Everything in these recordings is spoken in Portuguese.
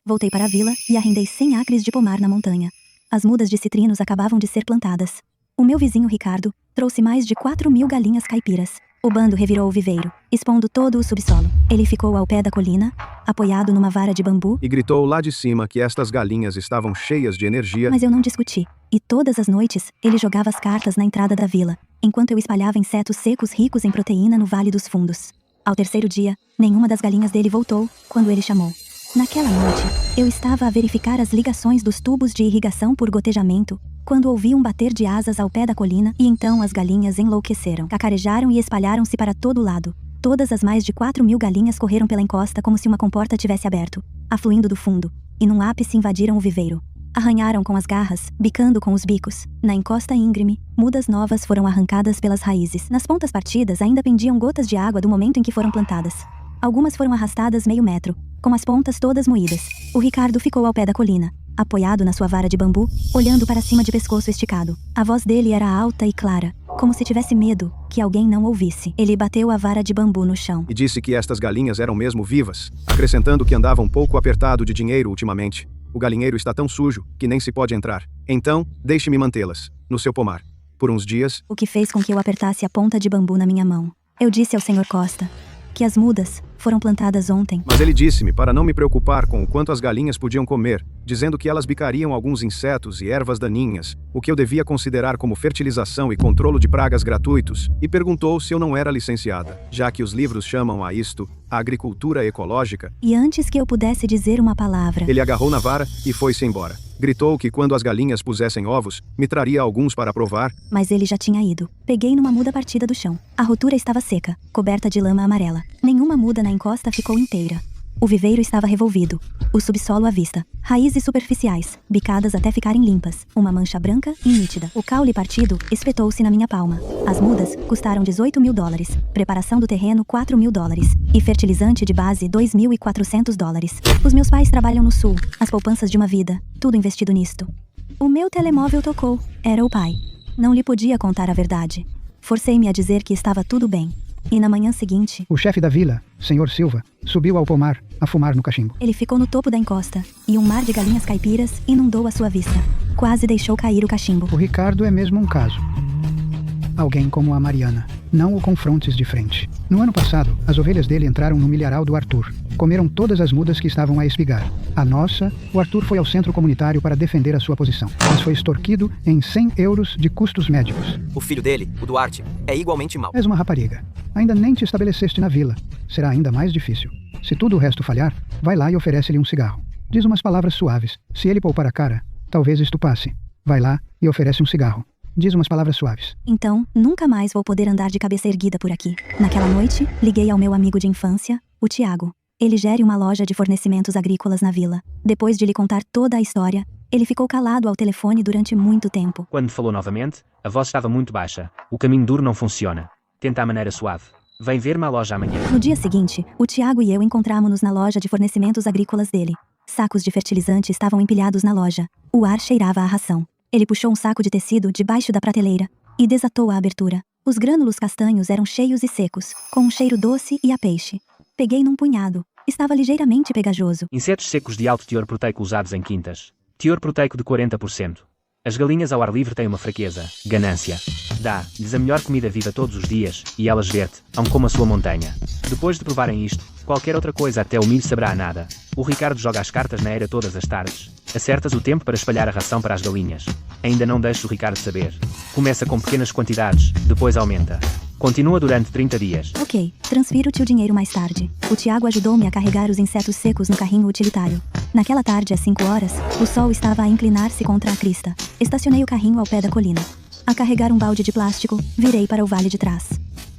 Voltei para a vila e arrendei 100 acres de pomar na montanha. As mudas de citrinos acabavam de ser plantadas. O meu vizinho Ricardo trouxe mais de 4.000 galinhas caipiras. O bando revirou o viveiro, expondo todo o subsolo. Ele ficou ao pé da colina, apoiado numa vara de bambu, E gritou lá de cima que estas galinhas estavam cheias de energia. mas eu não discuti. E todas as noites, ele jogava as cartas na entrada da vila, enquanto eu espalhava insetos secos ricos em proteína no Vale dos Fundos. Ao terceiro dia, nenhuma das galinhas dele voltou quando ele chamou. Naquela noite, eu estava a verificar as ligações dos tubos de irrigação por gotejamento, quando ouvi um bater de asas ao pé da colina e então as galinhas enlouqueceram, cacarejaram e espalharam-se para todo lado. Todas as mais de 4.000 galinhas correram pela encosta como se uma comporta tivesse aberto, afluindo do fundo, e num ápice invadiram o viveiro. Arranharam com as garras, bicando com os bicos. Na encosta íngreme, mudas novas foram arrancadas pelas raízes. Nas pontas partidas ainda pendiam gotas de água do momento em que foram plantadas. Algumas foram arrastadas meio metro, com as pontas todas moídas. O Ricardo ficou ao pé da colina, apoiado na sua vara de bambu, olhando para cima de pescoço esticado. A voz dele era alta e clara, como se tivesse medo que alguém não ouvisse. Ele bateu a vara de bambu no chão. E disse que estas galinhas eram mesmo vivas, acrescentando que andava um pouco apertado de dinheiro ultimamente. O galinheiro está tão sujo que nem se pode entrar. Então, deixe-me mantê-las, no seu pomar, por uns dias. O que fez com que eu apertasse a ponta de bambu na minha mão. Eu disse ao Sr. Costa que as mudas foram plantadas ontem. Mas ele disse-me para não me preocupar com o quanto as galinhas podiam comer, dizendo que elas bicariam alguns insetos e ervas daninhas, o que eu devia considerar como fertilização e controlo de pragas gratuitos, e perguntou se eu não era licenciada, já que os livros chamam a isto a agricultura ecológica. E antes que eu pudesse dizer uma palavra, Ele agarrou na vara e foi-se embora. Gritou que quando as galinhas pusessem ovos, me traria alguns para provar. mas ele já tinha ido. Peguei numa muda partida do chão. A rotura estava seca, coberta de lama amarela. Nenhuma muda na encosta ficou inteira. O viveiro estava revolvido, o subsolo à vista, raízes superficiais, bicadas até ficarem limpas, uma mancha branca e nítida. O caule partido espetou-se na minha palma. As mudas custaram $18.000, preparação do terreno $4.000 e fertilizante de base $2.400. Os meus pais trabalham no sul, as poupanças de uma vida, tudo investido nisto. O meu telemóvel tocou, era o pai. Não lhe podia contar a verdade. Forcei-me a dizer que estava tudo bem. E na manhã seguinte, O chefe da vila, Sr. Silva, subiu ao pomar, a fumar no cachimbo. ele ficou no topo da encosta, e um mar de galinhas caipiras inundou a sua vista. Quase deixou cair o cachimbo. O Ricardo é mesmo um caso. Alguém como a Mariana. Não o confrontes de frente. No ano passado, as ovelhas dele entraram no milharal do Arthur. Comeram todas as mudas que estavam a espigar. A nossa, o Arthur foi ao centro comunitário para defender a sua posição, mas foi extorquido em 100 euros de custos médicos. O filho dele, o Duarte, é igualmente mau. És uma rapariga. Ainda nem te estabeleceste na vila. Será ainda mais difícil. Se tudo o resto falhar, vai lá e oferece-lhe um cigarro. Diz umas palavras suaves. Se ele poupar a cara, talvez isto passe. Vai lá e oferece um cigarro. Diz umas palavras suaves. Então, nunca mais vou poder andar de cabeça erguida por aqui. Naquela noite, liguei ao meu amigo de infância, o Tiago. Ele gere uma loja de fornecimentos agrícolas na vila. Depois de lhe contar toda a história, ele ficou calado ao telefone durante muito tempo. Quando falou novamente, a voz estava muito baixa. O caminho duro não funciona. Tenta a maneira suave. Vem ver-me à loja amanhã. No dia seguinte, o Tiago e eu encontramo-nos na loja de fornecimentos agrícolas dele. Sacos de fertilizante estavam empilhados na loja. O ar cheirava a ração. Ele puxou um saco de tecido debaixo da prateleira e desatou a abertura. Os grânulos castanhos eram cheios e secos, com um cheiro doce e a peixe. Peguei num punhado. Estava ligeiramente pegajoso. Insetos secos de alto teor proteico usados em quintas. Teor proteico de 40%. As galinhas ao ar livre têm uma fraqueza, ganância. Dá-lhes a melhor comida viva todos os dias, e elas ver-te, hão como a sua montanha. Depois de provarem isto, qualquer outra coisa até o milho saberá a nada. O Ricardo joga as cartas na era todas as tardes. Acertas o tempo para espalhar a ração para as galinhas. Ainda não deixes o Ricardo saber. Começa com pequenas quantidades, depois aumenta. Continua durante 30 dias. Ok, transfiro-te o dinheiro mais tarde. O Tiago ajudou-me a carregar os insetos secos no carrinho utilitário. Naquela tarde, às 5 horas, o sol estava a inclinar-se contra a crista. Estacionei o carrinho ao pé da colina. A carregar um balde de plástico, virei para o vale de trás.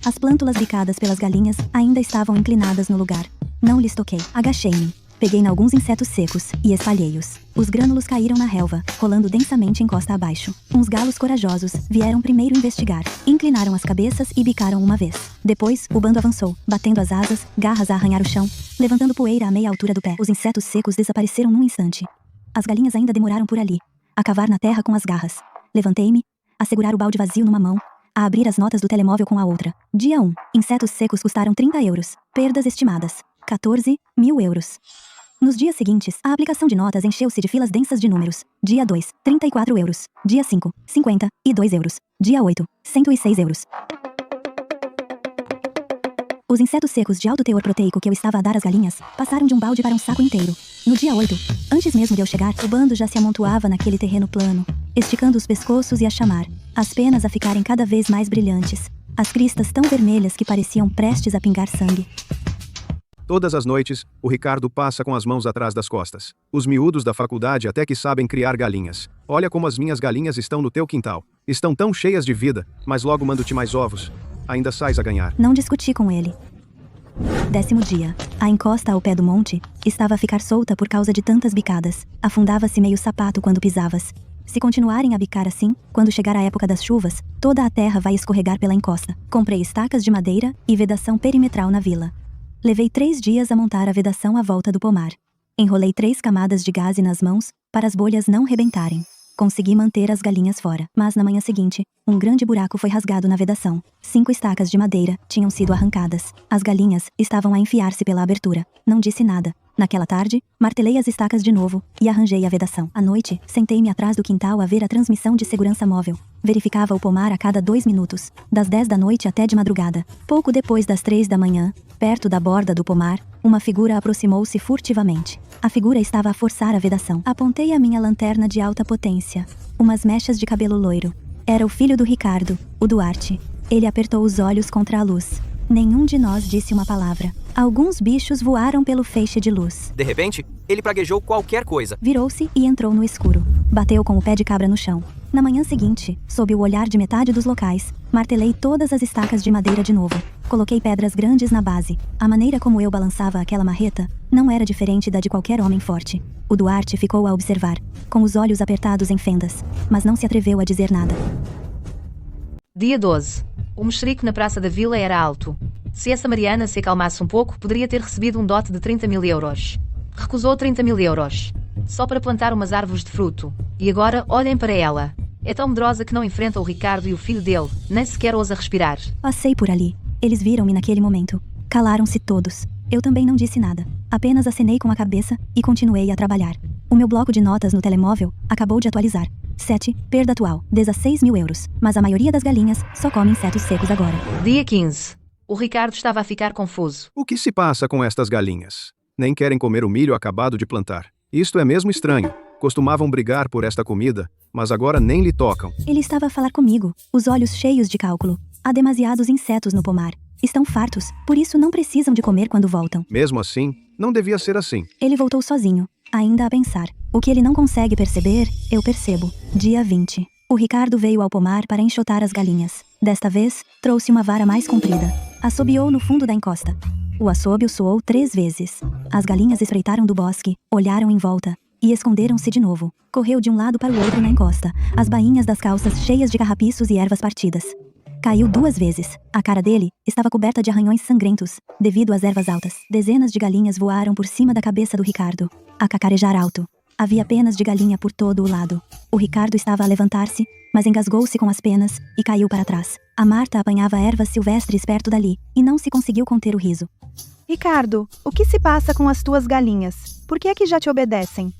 As plântulas bicadas pelas galinhas ainda estavam inclinadas no lugar. Não lhes toquei. Agachei-me. Peguei em alguns insetos secos e espalhei-os. Os grânulos caíram na relva, rolando densamente encosta abaixo. Uns galos corajosos vieram primeiro investigar. Inclinaram as cabeças e bicaram uma vez. Depois, o bando avançou, batendo as asas, garras a arranhar o chão, levantando poeira à meia altura do pé. Os insetos secos desapareceram num instante. As galinhas ainda demoraram por ali, a cavar na terra com as garras. Levantei-me, a segurar o balde vazio numa mão, a abrir as notas do telemóvel com a outra. Dia 1. Insetos secos custaram 30 euros. Perdas estimadas: 14.000 euros. Nos dias seguintes, a aplicação de notas encheu-se de filas densas de números. Dia 2, 34 euros. Dia 5, 52 euros. Dia 8, 106 euros. Os insetos secos de alto teor proteico que eu estava a dar às galinhas passaram de um balde para um saco inteiro. No dia 8, antes mesmo de eu chegar, o bando já se amontoava naquele terreno plano, esticando os pescoços e a chamar, as penas a ficarem cada vez mais brilhantes, as cristas tão vermelhas que pareciam prestes a pingar sangue. Todas as noites, o Ricardo passa com as mãos atrás das costas. Os miúdos da faculdade até que sabem criar galinhas. Olha como as minhas galinhas estão no teu quintal. Estão tão cheias de vida, mas logo mando-te mais ovos. Ainda sais a ganhar. Não discuti com ele. 10º dia. A encosta ao pé do monte estava a ficar solta por causa de tantas bicadas. Afundava-se meio sapato quando pisavas. Se continuarem a bicar assim, quando chegar a época das chuvas, toda a terra vai escorregar pela encosta. Comprei estacas de madeira e vedação perimetral na vila. Levei 3 dias a montar a vedação à volta do pomar. Enrolei 3 camadas de gaze nas mãos, para as bolhas não rebentarem. Consegui manter as galinhas fora, mas na manhã seguinte, um grande buraco foi rasgado na vedação. 5 estacas de madeira tinham sido arrancadas. As galinhas estavam a enfiar-se pela abertura. Não disse nada. Naquela tarde, martelei as estacas de novo e arranjei a vedação. À noite, sentei-me atrás do quintal a ver a transmissão de segurança móvel. Verificava o pomar a cada 2 minutos, das 10 da noite até de madrugada. Pouco depois das 3 da manhã, perto da borda do pomar, uma figura aproximou-se furtivamente. A figura estava a forçar a vedação. Apontei a minha lanterna de alta potência. Umas mechas de cabelo loiro. Era o filho do Ricardo, o Duarte. Ele apertou os olhos contra a luz. Nenhum de nós disse uma palavra. Alguns bichos voaram pelo feixe de luz. De repente, ele praguejou qualquer coisa. Virou-se e entrou no escuro. Bateu com o pé de cabra no chão. Na manhã seguinte, sob o olhar de metade dos locais, martelei todas as estacas de madeira de novo. Coloquei pedras grandes na base. A maneira como eu balançava aquela marreta não era diferente da de qualquer homem forte. O Duarte ficou a observar, com os olhos apertados em fendas, mas não se atreveu a dizer nada. Dia 12. O mexerico na praça da vila era alto. Se essa Mariana se acalmasse um pouco, poderia ter recebido um dote de 30 mil euros. Recusou 30 mil euros. Só para plantar umas árvores de fruto. E agora, olhem para ela. É tão medrosa que não enfrenta o Ricardo e o filho dele, nem sequer ousa respirar. Passei por ali. Eles viram-me naquele momento. Calaram-se todos. Eu também não disse nada. Apenas acenei com a cabeça e continuei a trabalhar. O meu bloco de notas no telemóvel acabou de atualizar. 7. Perda atual. 16 mil euros. Mas a maioria das galinhas só come insetos secos agora. Dia 15. O Ricardo estava a ficar confuso. O que se passa com estas galinhas? Nem querem comer o milho acabado de plantar. Isto é mesmo estranho. Costumavam brigar por esta comida, mas agora nem lhe tocam. Ele estava a falar comigo, os olhos cheios de cálculo. Há demasiados insetos no pomar. Estão fartos, por isso não precisam de comer quando voltam. Mesmo assim, não devia ser assim. Ele voltou sozinho, ainda a pensar. O que ele não consegue perceber, eu percebo. Dia 20. O Ricardo veio ao pomar para enxotar as galinhas. Desta vez, trouxe uma vara mais comprida. Assobiou no fundo da encosta. O assobio soou 3 vezes. As galinhas espreitaram do bosque, olharam em volta e esconderam-se de novo. Correu de um lado para o outro na encosta, as bainhas das calças cheias de carrapiços e ervas partidas. Caiu 2 vezes. A cara dele estava coberta de arranhões sangrentos, devido às ervas altas. Dezenas de galinhas voaram por cima da cabeça do Ricardo, a cacarejar alto. Havia penas de galinha por todo o lado. O Ricardo estava a levantar-se, mas engasgou-se com as penas e caiu para trás. A Marta apanhava ervas silvestres perto dali e não se conseguiu conter o riso. Ricardo, o que se passa com as tuas galinhas? Por que é que já te obedecem?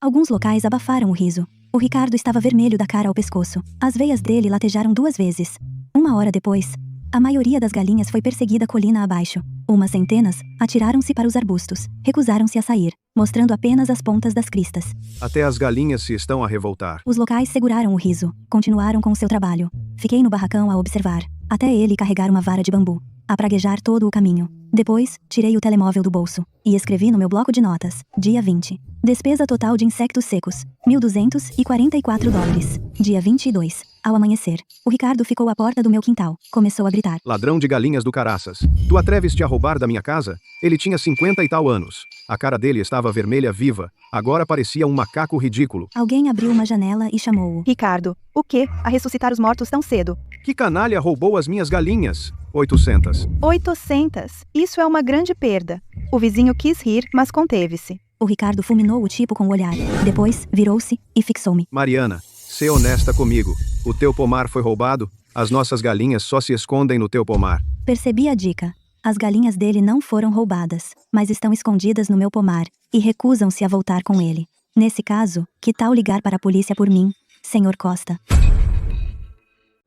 Alguns locais abafaram o riso. O Ricardo estava vermelho da cara ao pescoço. As veias dele latejaram 2 vezes. 1 hora depois, a maioria das galinhas foi perseguida colina abaixo. Umas centenas atiraram-se para os arbustos. Recusaram-se a sair, mostrando apenas as pontas das cristas. Até as galinhas se estão a revoltar. Os locais seguraram o riso. Continuaram com o seu trabalho. Fiquei no barracão a observar, até ele carregar uma vara de bambu, a praguejar todo o caminho. Depois, tirei o telemóvel do bolso e escrevi no meu bloco de notas, dia 20. Despesa total de insectos secos, $1.244. Dia 22. Ao amanhecer, o Ricardo ficou à porta do meu quintal. Começou a gritar. Ladrão de galinhas do caraças. Tu atreves-te a roubar da minha casa? Ele tinha 50 e tal anos. A cara dele estava vermelha viva. Agora parecia um macaco ridículo. Alguém abriu uma janela e chamou-o. Ricardo, o quê? A ressuscitar os mortos tão cedo? Que canalha roubou as minhas galinhas? 800. 800. Isso é uma grande perda. O vizinho quis rir, mas conteve-se. O Ricardo fulminou o tipo com o olhar. Depois, virou-se e fixou-me. Mariana, sê honesta comigo. O teu pomar foi roubado? As nossas galinhas só se escondem no teu pomar. Percebi a dica. As galinhas dele não foram roubadas, mas estão escondidas no meu pomar, e recusam-se a voltar com ele. Nesse caso, que tal ligar para a polícia por mim, Sr. Costa?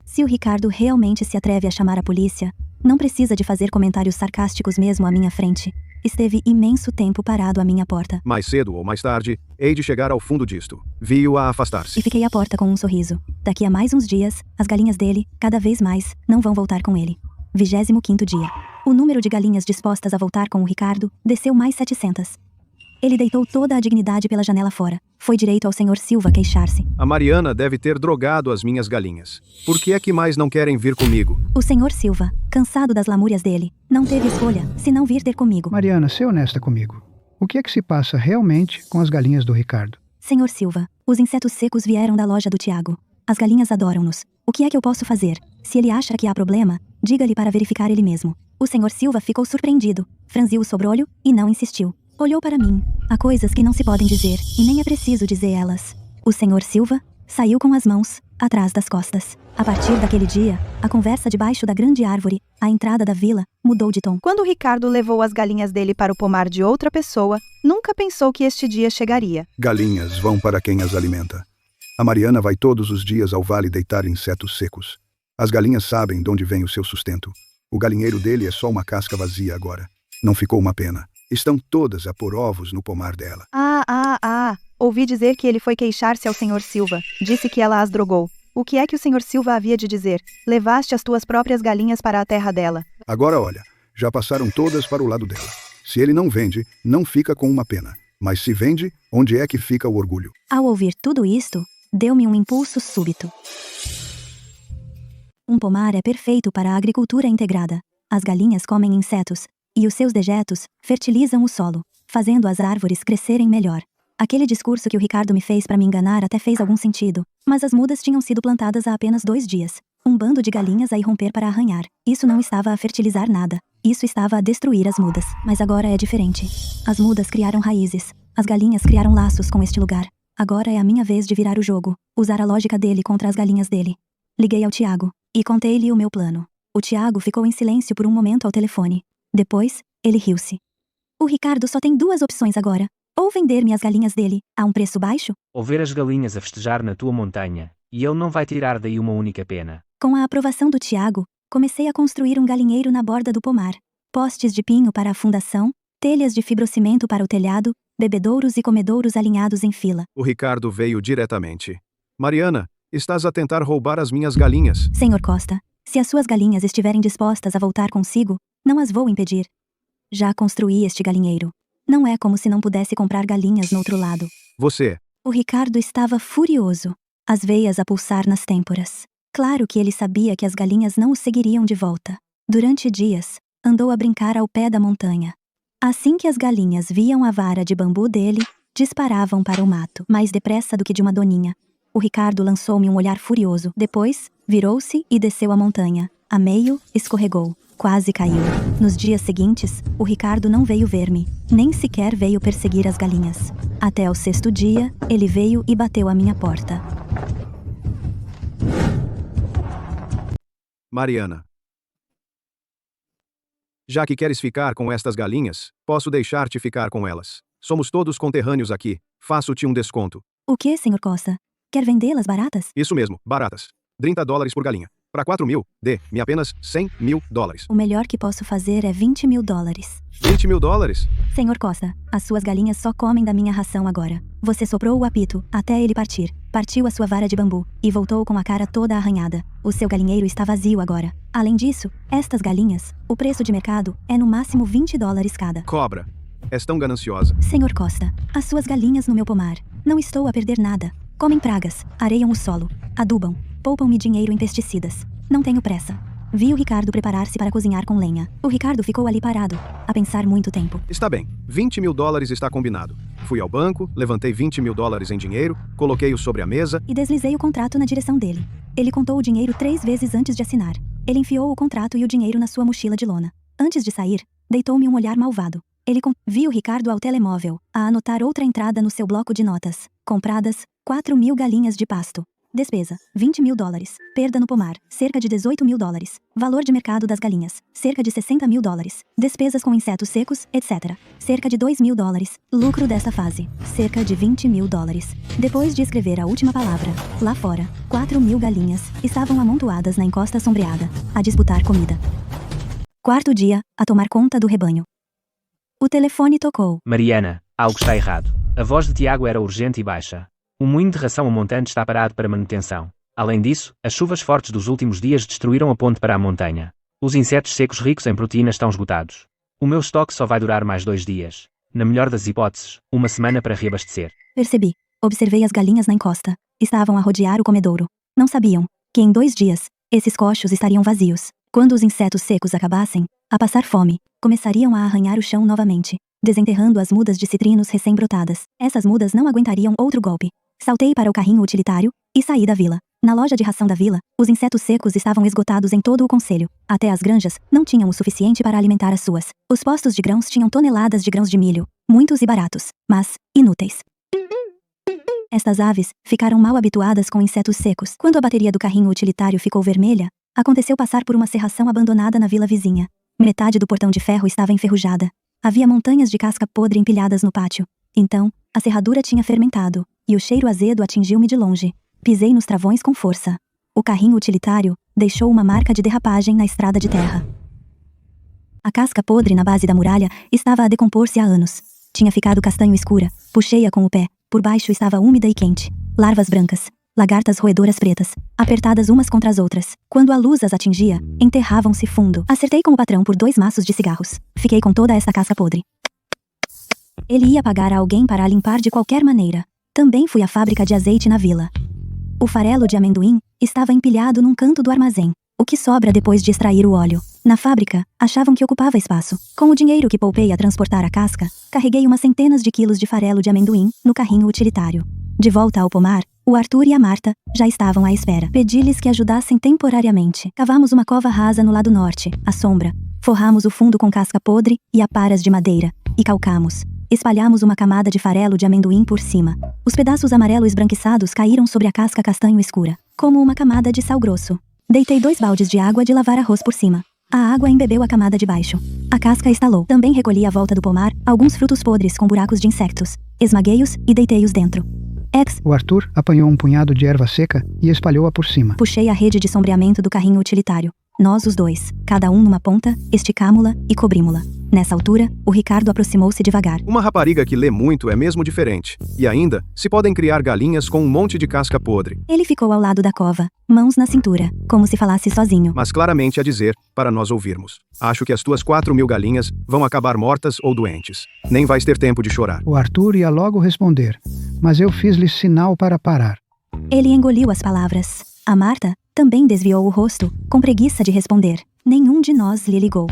Se o Ricardo realmente se atreve a chamar a polícia, não precisa de fazer comentários sarcásticos mesmo à minha frente. Esteve imenso tempo parado à minha porta. Mais cedo ou mais tarde, hei de chegar ao fundo disto. Vi-o a afastar-se. E fiquei à porta com um sorriso. Daqui a mais uns dias, as galinhas dele, cada vez mais, não vão voltar com ele. 25º dia. O número de galinhas dispostas a voltar com o Ricardo desceu mais 700. Ele deitou toda a dignidade pela janela fora. Foi direito ao Sr. Silva queixar-se. A Mariana deve ter drogado as minhas galinhas. Por que é que mais não querem vir comigo? O Sr. Silva, cansado das lamúrias dele, não teve escolha, senão vir ter comigo. Mariana, seja honesta comigo. O que é que se passa realmente com as galinhas do Ricardo? Sr. Silva, os insetos secos vieram da loja do Tiago. As galinhas adoram-nos. O que é que eu posso fazer? Se ele acha que há problema, diga-lhe para verificar ele mesmo. O Sr. Silva ficou surpreendido, franziu o sobrolho e não insistiu. Olhou para mim. Há coisas que não se podem dizer, e nem é preciso dizer elas. O Sr. Silva saiu com as mãos atrás das costas. A partir daquele dia, a conversa debaixo da grande árvore, à entrada da vila, mudou de tom. Quando Ricardo levou as galinhas dele para o pomar de outra pessoa, nunca pensou que este dia chegaria. Galinhas vão para quem as alimenta. A Mariana vai todos os dias ao vale deitar insetos secos. As galinhas sabem de onde vem o seu sustento. O galinheiro dele é só uma casca vazia agora. Não ficou uma pena. Estão todas a pôr ovos no pomar dela. Ouvi dizer que ele foi queixar-se ao Sr. Silva. Disse que ela as drogou. O que é que o Sr. Silva havia de dizer? Levaste as tuas próprias galinhas para a terra dela. Agora olha, já passaram todas para o lado dela. Se ele não vende, não fica com uma pena. Mas se vende, onde é que fica o orgulho? Ao ouvir tudo isto, deu-me um impulso súbito. Um pomar é perfeito para a agricultura integrada. As galinhas comem insetos, e os seus dejetos fertilizam o solo, fazendo as árvores crescerem melhor. Aquele discurso que o Ricardo me fez para me enganar até fez algum sentido, mas as mudas tinham sido plantadas há apenas 2 dias. Um bando de galinhas a irromper para arranhar. Isso não estava a fertilizar nada. Isso estava a destruir as mudas. Mas agora é diferente. As mudas criaram raízes. As galinhas criaram laços com este lugar. Agora é a minha vez de virar o jogo, usar a lógica dele contra as galinhas dele. Liguei ao Tiago e contei-lhe o meu plano. O Tiago ficou em silêncio por um momento ao telefone. Depois, ele riu-se. O Ricardo só tem 2 opções agora. Ou vender-me as galinhas dele, a um preço baixo? Ou ver as galinhas a festejar na tua montanha, e ele não vai tirar daí uma única pena. Com a aprovação do Tiago, comecei a construir um galinheiro na borda do pomar. Postes de pinho para a fundação, telhas de fibrocimento para o telhado, bebedouros e comedouros alinhados em fila. O Ricardo veio diretamente. Mariana, estás a tentar roubar as minhas galinhas. Sr. Costa, se as suas galinhas estiverem dispostas a voltar consigo, não as vou impedir. Já construí este galinheiro. Não é como se não pudesse comprar galinhas no outro lado. Você. O Ricardo estava furioso, as veias a pulsar nas têmporas. Claro que ele sabia que as galinhas não o seguiriam de volta. Durante dias, andou a brincar ao pé da montanha. Assim que as galinhas viam a vara de bambu dele, disparavam para o mato, mais depressa do que de uma doninha. O Ricardo lançou-me um olhar furioso. Depois, virou-se e desceu a montanha. A meio, escorregou. Quase caiu. Nos dias seguintes, o Ricardo não veio ver-me, nem sequer veio perseguir as galinhas. Até ao 6º dia, ele veio e bateu à minha porta. Mariana. Já que queres ficar com estas galinhas, posso deixar-te ficar com elas. Somos todos conterrâneos aqui. Faço-te um desconto. O que, Sr. Costa? Quer vendê-las baratas? Isso mesmo, baratas. $30 por galinha. Para 4.000, dê-me apenas $100.000. O melhor que posso fazer é $20.000. $20.000? Sr. Costa, as suas galinhas só comem da minha ração agora. Você soprou o apito, até ele partir. Partiu a sua vara de bambu, e voltou com a cara toda arranhada. O seu galinheiro está vazio agora. Além disso, estas galinhas, o preço de mercado é no máximo $20 cada. Cobra. És tão gananciosa. Sr. Costa, as suas galinhas no meu pomar. Não estou a perder nada. Comem pragas, areiam o solo, adubam, poupam-me dinheiro em pesticidas. Não tenho pressa. Vi o Ricardo preparar-se para cozinhar com lenha. O Ricardo ficou ali parado, a pensar muito tempo. Está bem, $20.000 está combinado. Fui ao banco, levantei $20.000 em dinheiro, coloquei-o sobre a mesa e deslizei o contrato na direção dele. Ele contou o dinheiro 3 vezes antes de assinar. Ele enfiou o contrato e o dinheiro na sua mochila de lona. Antes de sair, deitou-me um olhar malvado. Vi o Ricardo ao telemóvel, a anotar outra entrada no seu bloco de notas. Compradas, 4.000 galinhas de pasto. Despesa, $20.000. Perda no pomar, cerca de $18.000. Valor de mercado das galinhas, cerca de $60.000. Despesas com insetos secos, etc. Cerca de $2.000. Lucro desta fase, cerca de $20.000. Depois de escrever a última palavra, lá fora, 4.000 galinhas estavam amontoadas na encosta sombreada, a disputar comida. Quarto dia, a tomar conta do rebanho. O telefone tocou. Mariana, algo está errado. A voz de Tiago era urgente e baixa. O moinho de ração montante está parado para manutenção. Além disso, as chuvas fortes dos últimos dias destruíram a ponte para a montanha. Os insetos secos ricos em proteína estão esgotados. O meu estoque só vai durar mais 2 dias. Na melhor das hipóteses, 1 semana para reabastecer. Percebi. Observei as galinhas na encosta. Estavam a rodear o comedouro. Não sabiam que em 2 dias, esses coxos estariam vazios. Quando os insetos secos acabassem, a passar fome, começariam a arranhar o chão novamente, desenterrando as mudas de citrinos recém-brotadas. Essas mudas não aguentariam outro golpe. Saltei para o carrinho utilitário e saí da vila. Na loja de ração da vila, os insetos secos estavam esgotados em todo o concelho. Até as granjas não tinham o suficiente para alimentar as suas. Os postos de grãos tinham toneladas de grãos de milho, muitos e baratos, mas inúteis. Estas aves ficaram mal habituadas com insetos secos. Quando a bateria do carrinho utilitário ficou vermelha, aconteceu passar por uma serração abandonada na vila vizinha. Metade do portão de ferro estava enferrujada. Havia montanhas de casca podre empilhadas no pátio. Então, a serradura tinha fermentado, e o cheiro azedo atingiu-me de longe. Pisei nos travões com força. O carrinho utilitário deixou uma marca de derrapagem na estrada de terra. A casca podre na base da muralha estava a decompor-se há anos. Tinha ficado castanho escura. Puxei-a com o pé. Por baixo estava úmida e quente. Larvas brancas. Lagartas roedoras pretas, apertadas umas contra as outras. Quando a luz as atingia, enterravam-se fundo. Acertei com o patrão por 2 maços de cigarros. Fiquei com toda esta casca podre. Ele ia pagar a alguém para a limpar de qualquer maneira. Também fui à fábrica de azeite na vila. O farelo de amendoim estava empilhado num canto do armazém. O que sobra depois de extrair o óleo. Na fábrica, achavam que ocupava espaço. Com o dinheiro que poupei a transportar a casca, carreguei umas centenas de quilos de farelo de amendoim no carrinho utilitário. De volta ao pomar, o Arthur e a Marta já estavam à espera. Pedi-lhes que ajudassem temporariamente. Cavamos uma cova rasa no lado norte, à sombra. Forramos o fundo com casca podre e aparas de madeira. E calcamos. Espalhamos uma camada de farelo de amendoim por cima. Os pedaços amarelo esbranquiçados caíram sobre a casca castanho escura, como uma camada de sal grosso. Deitei 2 baldes de água de lavar arroz por cima. A água embebeu a camada de baixo. A casca estalou. Também recolhi à volta do pomar alguns frutos podres com buracos de insectos. Esmaguei-os e deitei-os dentro. O Arthur apanhou um punhado de erva seca e espalhou-a por cima. Puxei a rede de sombreamento do carrinho utilitário. Nós os dois, cada um numa ponta, esticámo-la e cobrímo-la. Nessa altura, o Ricardo aproximou-se devagar. Uma rapariga que lê muito é mesmo diferente. E ainda, se podem criar galinhas com um monte de casca podre. Ele ficou ao lado da cova, mãos na cintura, como se falasse sozinho. Mas claramente a dizer, para nós ouvirmos. Acho que as tuas 4.000 galinhas vão acabar mortas ou doentes. Nem vais ter tempo de chorar. O Arthur ia logo responder, mas eu fiz-lhe sinal para parar. Ele engoliu as palavras. A Marta também desviou o rosto, com preguiça de responder. Nenhum de nós lhe ligou.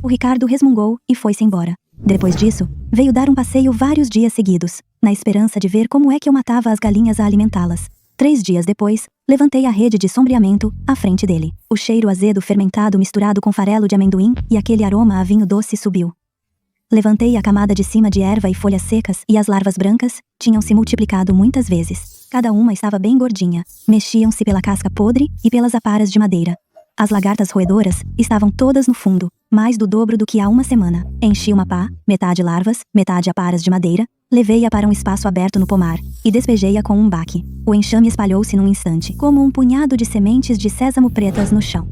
O Ricardo resmungou e foi-se embora. Depois disso, veio dar um passeio vários dias seguidos, na esperança de ver como é que eu matava as galinhas a alimentá-las. 3 dias depois, levantei a rede de sombreamento à frente dele. O cheiro azedo fermentado misturado com farelo de amendoim e aquele aroma a vinho doce subiu. Levantei a camada de cima de erva e folhas secas e as larvas brancas tinham se multiplicado muitas vezes. Cada uma estava bem gordinha. Mexiam-se pela casca podre e pelas aparas de madeira. As lagartas roedoras estavam todas no fundo, mais do dobro do que há 1 semana. Enchi uma pá, metade larvas, metade aparas de madeira, levei-a para um espaço aberto no pomar e despejei-a com um baque. O enxame espalhou-se num instante, como um punhado de sementes de sésamo pretas no chão.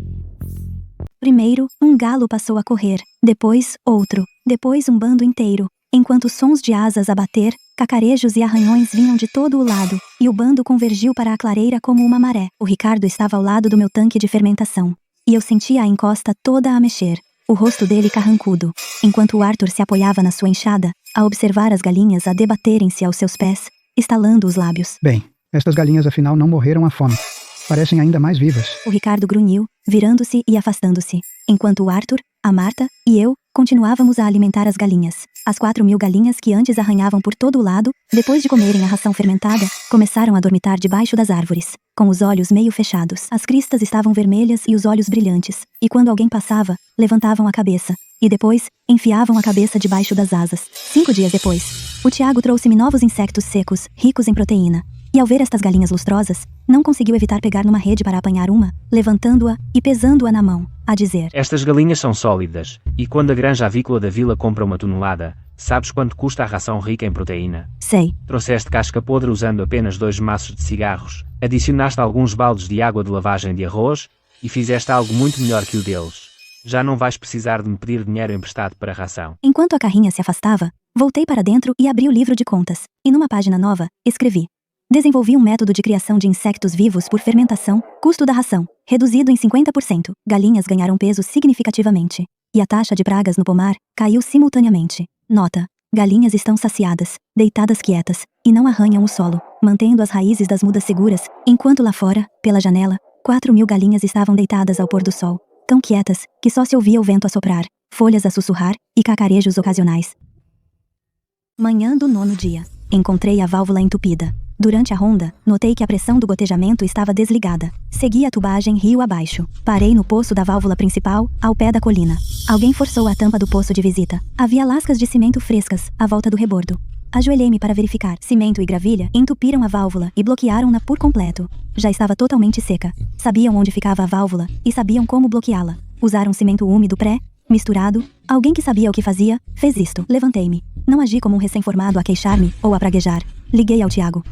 Primeiro, um galo passou a correr, depois outro, depois um bando inteiro, enquanto sons de asas a bater, cacarejos e arranhões vinham de todo o lado, e o bando convergiu para a clareira como uma maré. O Ricardo estava ao lado do meu tanque de fermentação, e eu sentia a encosta toda a mexer, o rosto dele carrancudo, enquanto o Arthur se apoiava na sua enxada, a observar as galinhas a debaterem-se aos seus pés, estalando os lábios. Bem, estas galinhas afinal não morreram à fome. Parecem ainda mais vivas. O Ricardo grunhiu, virando-se e afastando-se, enquanto o Arthur, a Marta e eu continuávamos a alimentar as galinhas. As 4.000 galinhas que antes arranhavam por todo o lado, depois de comerem a ração fermentada, começaram a dormitar debaixo das árvores, com os olhos meio fechados. As cristas estavam vermelhas e os olhos brilhantes, e quando alguém passava, levantavam a cabeça, e depois, enfiavam a cabeça debaixo das asas. 5 dias depois, o Tiago trouxe-me novos insectos secos, ricos em proteína. E ao ver estas galinhas lustrosas, não conseguiu evitar pegar numa rede para apanhar uma, levantando-a e pesando-a na mão, a dizer: Estas galinhas são sólidas, e quando a granja avícola da vila compra uma tonelada, sabes quanto custa a ração rica em proteína? Sei. Trouxeste casca podre usando apenas 2 maços de cigarros, adicionaste alguns baldes de água de lavagem de arroz, e fizeste algo muito melhor que o deles. Já não vais precisar de me pedir dinheiro emprestado para a ração. Enquanto a carrinha se afastava, voltei para dentro e abri o livro de contas, e numa página nova, escrevi: desenvolvi um método de criação de insectos vivos por fermentação, custo da ração, reduzido em 50%. Galinhas ganharam peso significativamente. E a taxa de pragas no pomar caiu simultaneamente. Nota: galinhas estão saciadas, deitadas quietas, e não arranham o solo, mantendo as raízes das mudas seguras, enquanto lá fora, pela janela, 4.000 galinhas estavam deitadas ao pôr do sol, tão quietas que só se ouvia o vento a soprar, folhas a sussurrar e cacarejos ocasionais. Manhã do 9º dia. Encontrei a válvula entupida. Durante a ronda, notei que a pressão do gotejamento estava desligada. Segui a tubagem rio abaixo. Parei no poço da válvula principal, ao pé da colina. Alguém forçou a tampa do poço de visita. Havia lascas de cimento frescas, à volta do rebordo. Ajoelhei-me para verificar. Cimento e gravilha entupiram a válvula e bloquearam-na por completo. Já estava totalmente seca. Sabiam onde ficava a válvula e sabiam como bloqueá-la. Usaram cimento úmido misturado. Alguém que sabia o que fazia, fez isto. Levantei-me. Não agi como um recém-formado a queixar-me ou a praguejar. Liguei ao Tiago.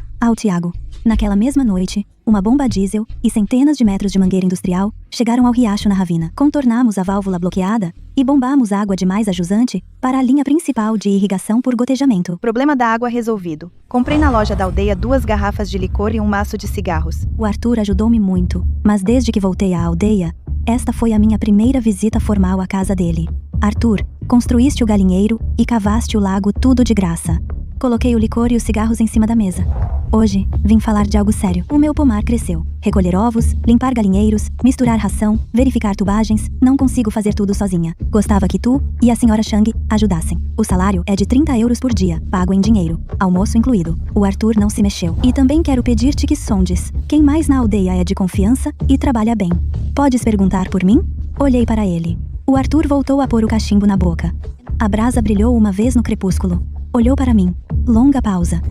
Naquela mesma noite, uma bomba diesel e centenas de metros de mangueira industrial chegaram ao riacho na ravina. Contornamos a válvula bloqueada e bombamos água demais a jusante para a linha principal de irrigação por gotejamento. Problema da água resolvido. Comprei na loja da aldeia 2 garrafas de licor e um maço de cigarros. O Arthur ajudou-me muito, mas desde que voltei à aldeia, esta foi a minha primeira visita formal à casa dele. Arthur, construíste o galinheiro e cavaste o lago tudo de graça. Coloquei o licor e os cigarros em cima da mesa. Hoje, vim falar de algo sério. O meu pomar cresceu. Recolher ovos, limpar galinheiros, misturar ração, verificar tubagens, não consigo fazer tudo sozinha. Gostava que tu e a senhora Chang ajudassem. O salário é de 30 euros por dia, pago em dinheiro, almoço incluído. O Arthur não se mexeu. E também quero pedir-te que sondes. Quem mais na aldeia é de confiança e trabalha bem? Podes perguntar por mim? Olhei para ele. O Arthur voltou a pôr o cachimbo na boca. A brasa brilhou uma vez no crepúsculo. Olhou para mim. Longa pausa.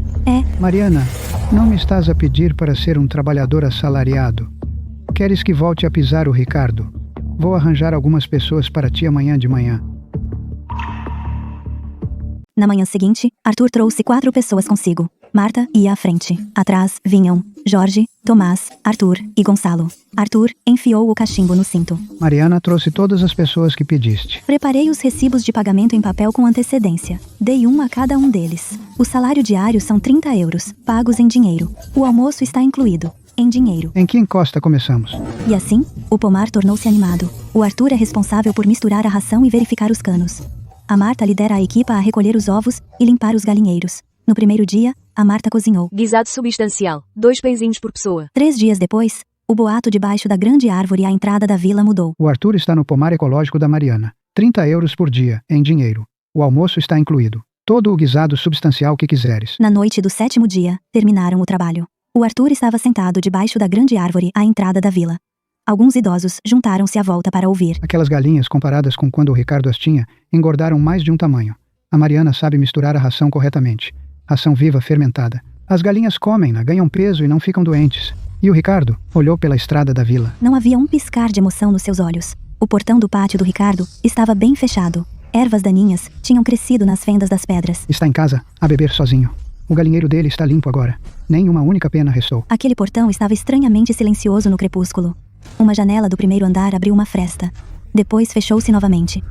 Mariana, não me estás a pedir para ser um trabalhador assalariado. Queres que volte a pisar o Ricardo? Vou arranjar algumas pessoas para ti amanhã de manhã. Na manhã seguinte, Arthur trouxe 4 pessoas consigo. Marta ia à frente. Atrás vinham Jorge, Tomás, Arthur e Gonçalo. Arthur enfiou o cachimbo no cinto. Mariana trouxe todas as pessoas que pediste. Preparei os recibos de pagamento em papel com antecedência. Dei um a cada um deles. O salário diário são 30 euros, pagos em dinheiro. O almoço está incluído, em dinheiro. Em que encosta começamos? E assim, o pomar tornou-se animado. O Arthur é responsável por misturar a ração e verificar os canos. A Marta lidera a equipa a recolher os ovos e limpar os galinheiros. No primeiro dia, a Marta cozinhou. Guisado substancial, 2 pãezinhos por pessoa. 3 dias depois, o boato debaixo da grande árvore à entrada da vila mudou. O Arthur está no pomar ecológico da Mariana. 30 euros por dia, em dinheiro. O almoço está incluído. Todo o guisado substancial que quiseres. Na noite do 7º dia, terminaram o trabalho. O Arthur estava sentado debaixo da grande árvore à entrada da vila. Alguns idosos juntaram-se à volta para ouvir. Aquelas galinhas, comparadas com quando o Ricardo as tinha, engordaram mais de um tamanho. A Mariana sabe misturar a ração corretamente. Ração viva fermentada. As galinhas comem-na, ganham peso e não ficam doentes. E o Ricardo olhou pela estrada da vila. Não havia um piscar de emoção nos seus olhos. O portão do pátio do Ricardo estava bem fechado. Ervas daninhas tinham crescido nas fendas das pedras. Está em casa, a beber sozinho. O galinheiro dele está limpo agora. Nem uma única pena restou. Aquele portão estava estranhamente silencioso no crepúsculo. Uma janela do primeiro andar abriu uma fresta. Depois fechou-se novamente.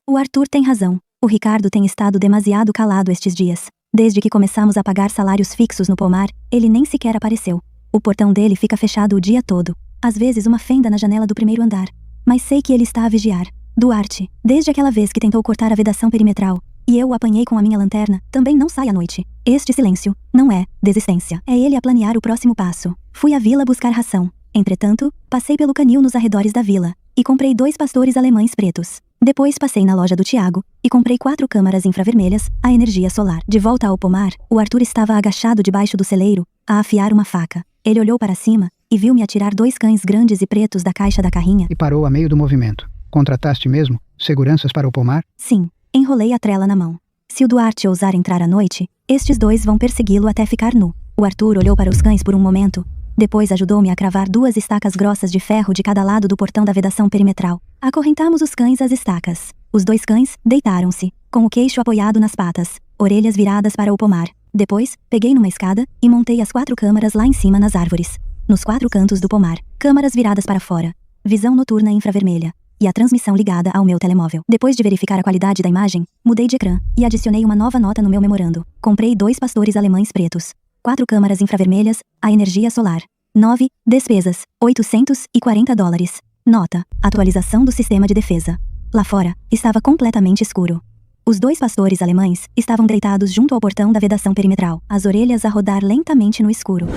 O Arthur tem razão. O Ricardo tem estado demasiado calado estes dias. Desde que começamos a pagar salários fixos no pomar, ele nem sequer apareceu. O portão dele fica fechado o dia todo. Às vezes uma fenda na janela do primeiro andar. Mas sei que ele está a vigiar. Duarte, desde aquela vez que tentou cortar a vedação perimetral, e eu o apanhei com a minha lanterna, também não sai à noite. Este silêncio não é desistência. É ele a planear o próximo passo. Fui à vila buscar ração. Entretanto, passei pelo canil nos arredores da vila, e comprei 2 pastores alemães pretos. Depois passei na loja do Tiago, e comprei 4 câmaras infravermelhas, a energia solar. De volta ao pomar, o Arthur estava agachado debaixo do celeiro, a afiar uma faca. Ele olhou para cima, e viu-me atirar 2 cães grandes e pretos da caixa da carrinha. E parou a meio do movimento. Contrataste mesmo seguranças para o pomar? Sim, enrolei a trela na mão. Se o Duarte ousar entrar à noite, estes 2 vão persegui-lo até ficar nu. O Arthur olhou para os cães por um momento. Depois ajudou-me a cravar 2 estacas grossas de ferro de cada lado do portão da vedação perimetral. Acorrentamos os cães às estacas. Os 2 cães deitaram-se, com o queixo apoiado nas patas, orelhas viradas para o pomar. Depois, peguei numa escada e montei as 4 câmaras lá em cima nas árvores. Nos 4 cantos do pomar, câmaras viradas para fora. Visão noturna infravermelha. E a transmissão ligada ao meu telemóvel. Depois de verificar a qualidade da imagem, mudei de ecrã e adicionei uma nova nota no meu memorando. Comprei 2 pastores alemães pretos. 4 câmaras infravermelhas, a energia solar. 9. Despesas, $840. Nota, atualização do sistema de defesa. Lá fora, estava completamente escuro. Os 2 pastores alemães estavam deitados junto ao portão da vedação perimetral, as orelhas a rodar lentamente no escuro.